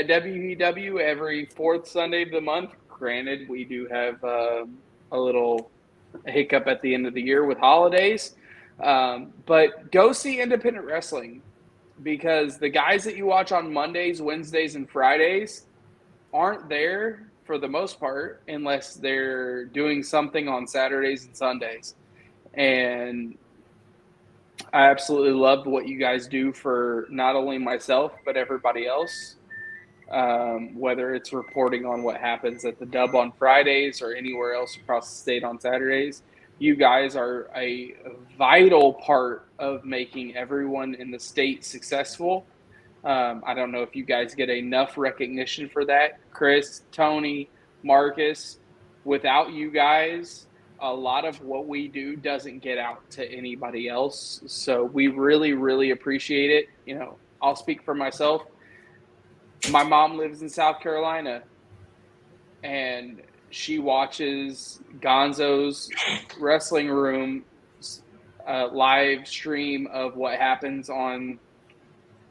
Speaker 5: WPW every fourth Sunday of the month. Granted, we do have a little hiccup at the end of the year with holidays. But go see independent wrestling, because the guys that you watch on Mondays, Wednesdays, and Fridays aren't there for the most part unless they're doing something on Saturdays and Sundays. And I absolutely love what you guys do for not only myself, but everybody else. Whether it's reporting on what happens at the Dub on Fridays or anywhere else across the state on Saturdays, you guys are a vital part of making everyone in the state successful. I don't know if you guys get enough recognition for that. Chris, Tony, Marcus, without you guys, a lot of what we do doesn't get out to anybody else. So we really, really appreciate it. I'll speak for myself. My mom lives in South Carolina, and she watches Gonzo's Wrestling Room live stream of what happens on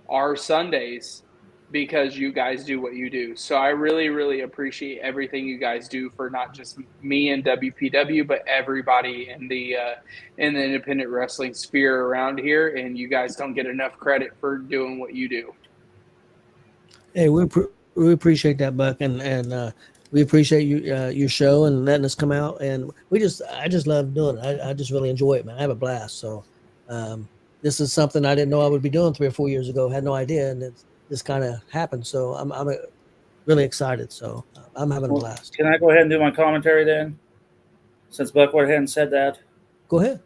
Speaker 5: our Sundays because you guys do what you do. So I really, really appreciate everything you guys do for not just me and WPW, but everybody in the independent wrestling sphere around here. And you guys don't get enough credit for doing what you do.
Speaker 6: Hey, we appreciate that, Buck, and we appreciate you your show and letting us come out. And I just love doing it. I just really enjoy it, man. I have a blast. So this is something I didn't know I would be doing 3 or 4 years ago. Had no idea, and this kind of happened. So I'm really excited. So I'm having a blast.
Speaker 7: Can I go ahead and do my commentary then? since Buck went ahead and said that.
Speaker 6: Go ahead.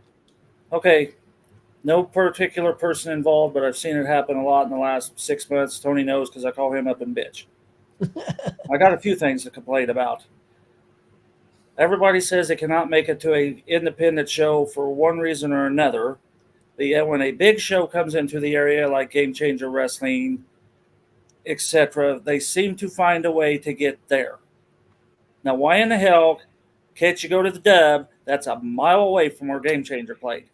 Speaker 7: Okay, no particular person involved, but I've seen it happen a lot in the last 6 months. Tony knows because I call him up and bitch. I got a few things to complain about. Everybody says they cannot make it to an independent show for one reason or another. But yet when a big show comes into the area like Game Changer Wrestling, etc., they seem to find a way to get there. Now, why in the hell can't you go to the Dub? That's a mile away from where Game Changer played.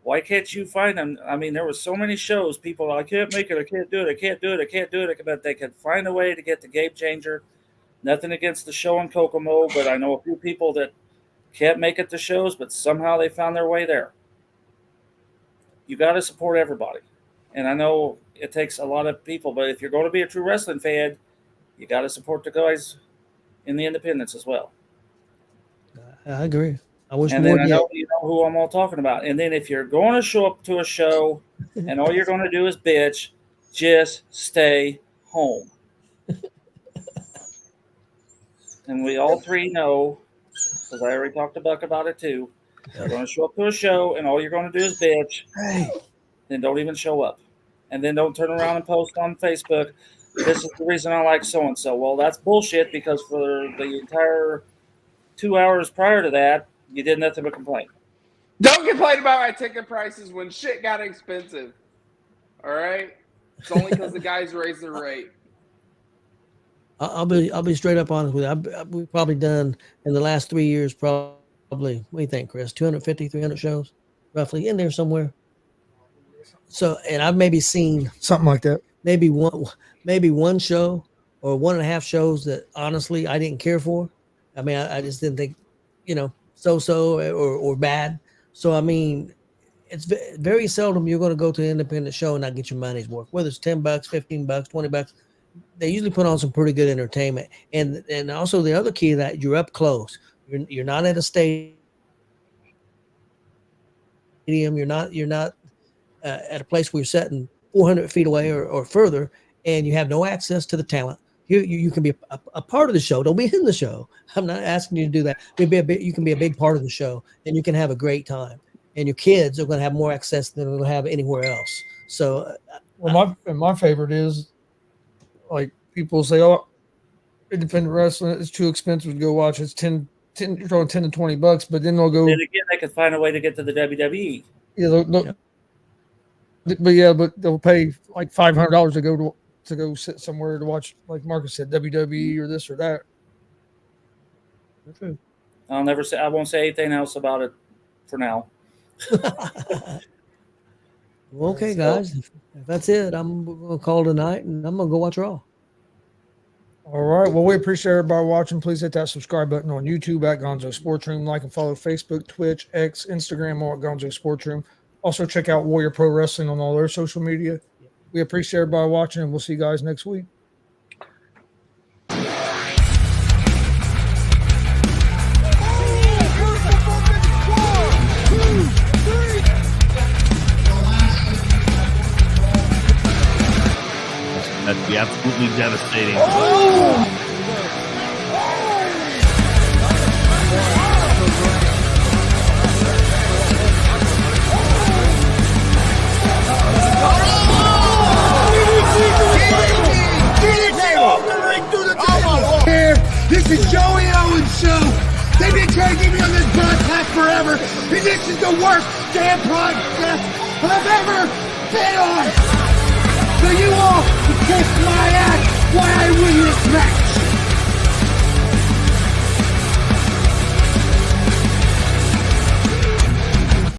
Speaker 7: Why can't you find them? I mean, there were so many shows. People, I can't make it. I can't do it. I can't do it. I can't do it. But they could find a way to get to Game Changer. Nothing against the show in Kokomo, but I know a few people that can't make it to shows, but somehow they found their way there. You got to support everybody. And I know it takes a lot of people, but if you're going to be a true wrestling fan, you got to support the guys in the independents as well.
Speaker 6: I agree. I wish
Speaker 7: And
Speaker 6: more.
Speaker 7: then I know you know who I'm all talking about. And then if you're going to show up to a show and all you're going to do is bitch, just stay home. And we all three know, because I already talked to Buck about it too. You're going to show up to a show and all you're going to do is bitch. Then don't even show up. And then don't turn around and post on Facebook, this is the reason I like so-and-so. Well, that's bullshit, because for the entire 2 hours prior to that, you did nothing but complain.
Speaker 5: Don't complain about my ticket prices when shit got expensive. All right? It's only because the guys raised their rate.
Speaker 6: I'll be straight up honest with you. We've probably done in the last 3 years, probably, what do you think, Chris? 250, 300 shows, roughly, in there somewhere. So, and I've maybe seen
Speaker 4: Something like that.
Speaker 6: maybe one show or 1.5 shows that honestly I didn't care for. I mean, I just didn't think, so or bad. So I mean, it's very seldom you're going to go to an independent show and not get your money's worth. Whether it's $10, $15, $20, they usually put on some pretty good entertainment. And also the other key to that, you're up close. You're not at a stadium. You're not at a place where you're sitting 400 feet away or further, and you have no access to the talent. You can be a part of the show. Don't be in the show. I'm not asking you to do that. You can be a big part of the show, and you can have a great time. And your kids are going to have more access than they'll have anywhere else. So,
Speaker 4: my favorite is, like, people say, "Oh, independent wrestling is too expensive to go watch. It's 10 you're throwing $10 to $20, but then they'll go.
Speaker 7: Then again, they could find a way to get to the WWE.
Speaker 4: Yeah, but they'll pay like $500 to go sit somewhere to watch, like Marcus said, WWE or this or that.
Speaker 6: true.
Speaker 7: I won't say anything else about it for now.
Speaker 6: Okay, guys, if that's it, I'm going to call tonight, and I'm going to go watch Raw.
Speaker 4: All right. Well, we appreciate everybody watching. Please hit that subscribe button on YouTube at Gonzo'S Sports Room. Like and follow Facebook, Twitch, X, Instagram, all at Gonzo'S Sports Room. Also, check out Warrior Pro Wrestling on all their social media. We appreciate everybody watching, and we'll see you guys next week.
Speaker 2: That'd be absolutely devastating.
Speaker 3: This is G.W.R show. They've been trying to get me on this broadcast forever, and this is the worst damn broadcast I've ever been on. So you all can kiss my ass while I win this match.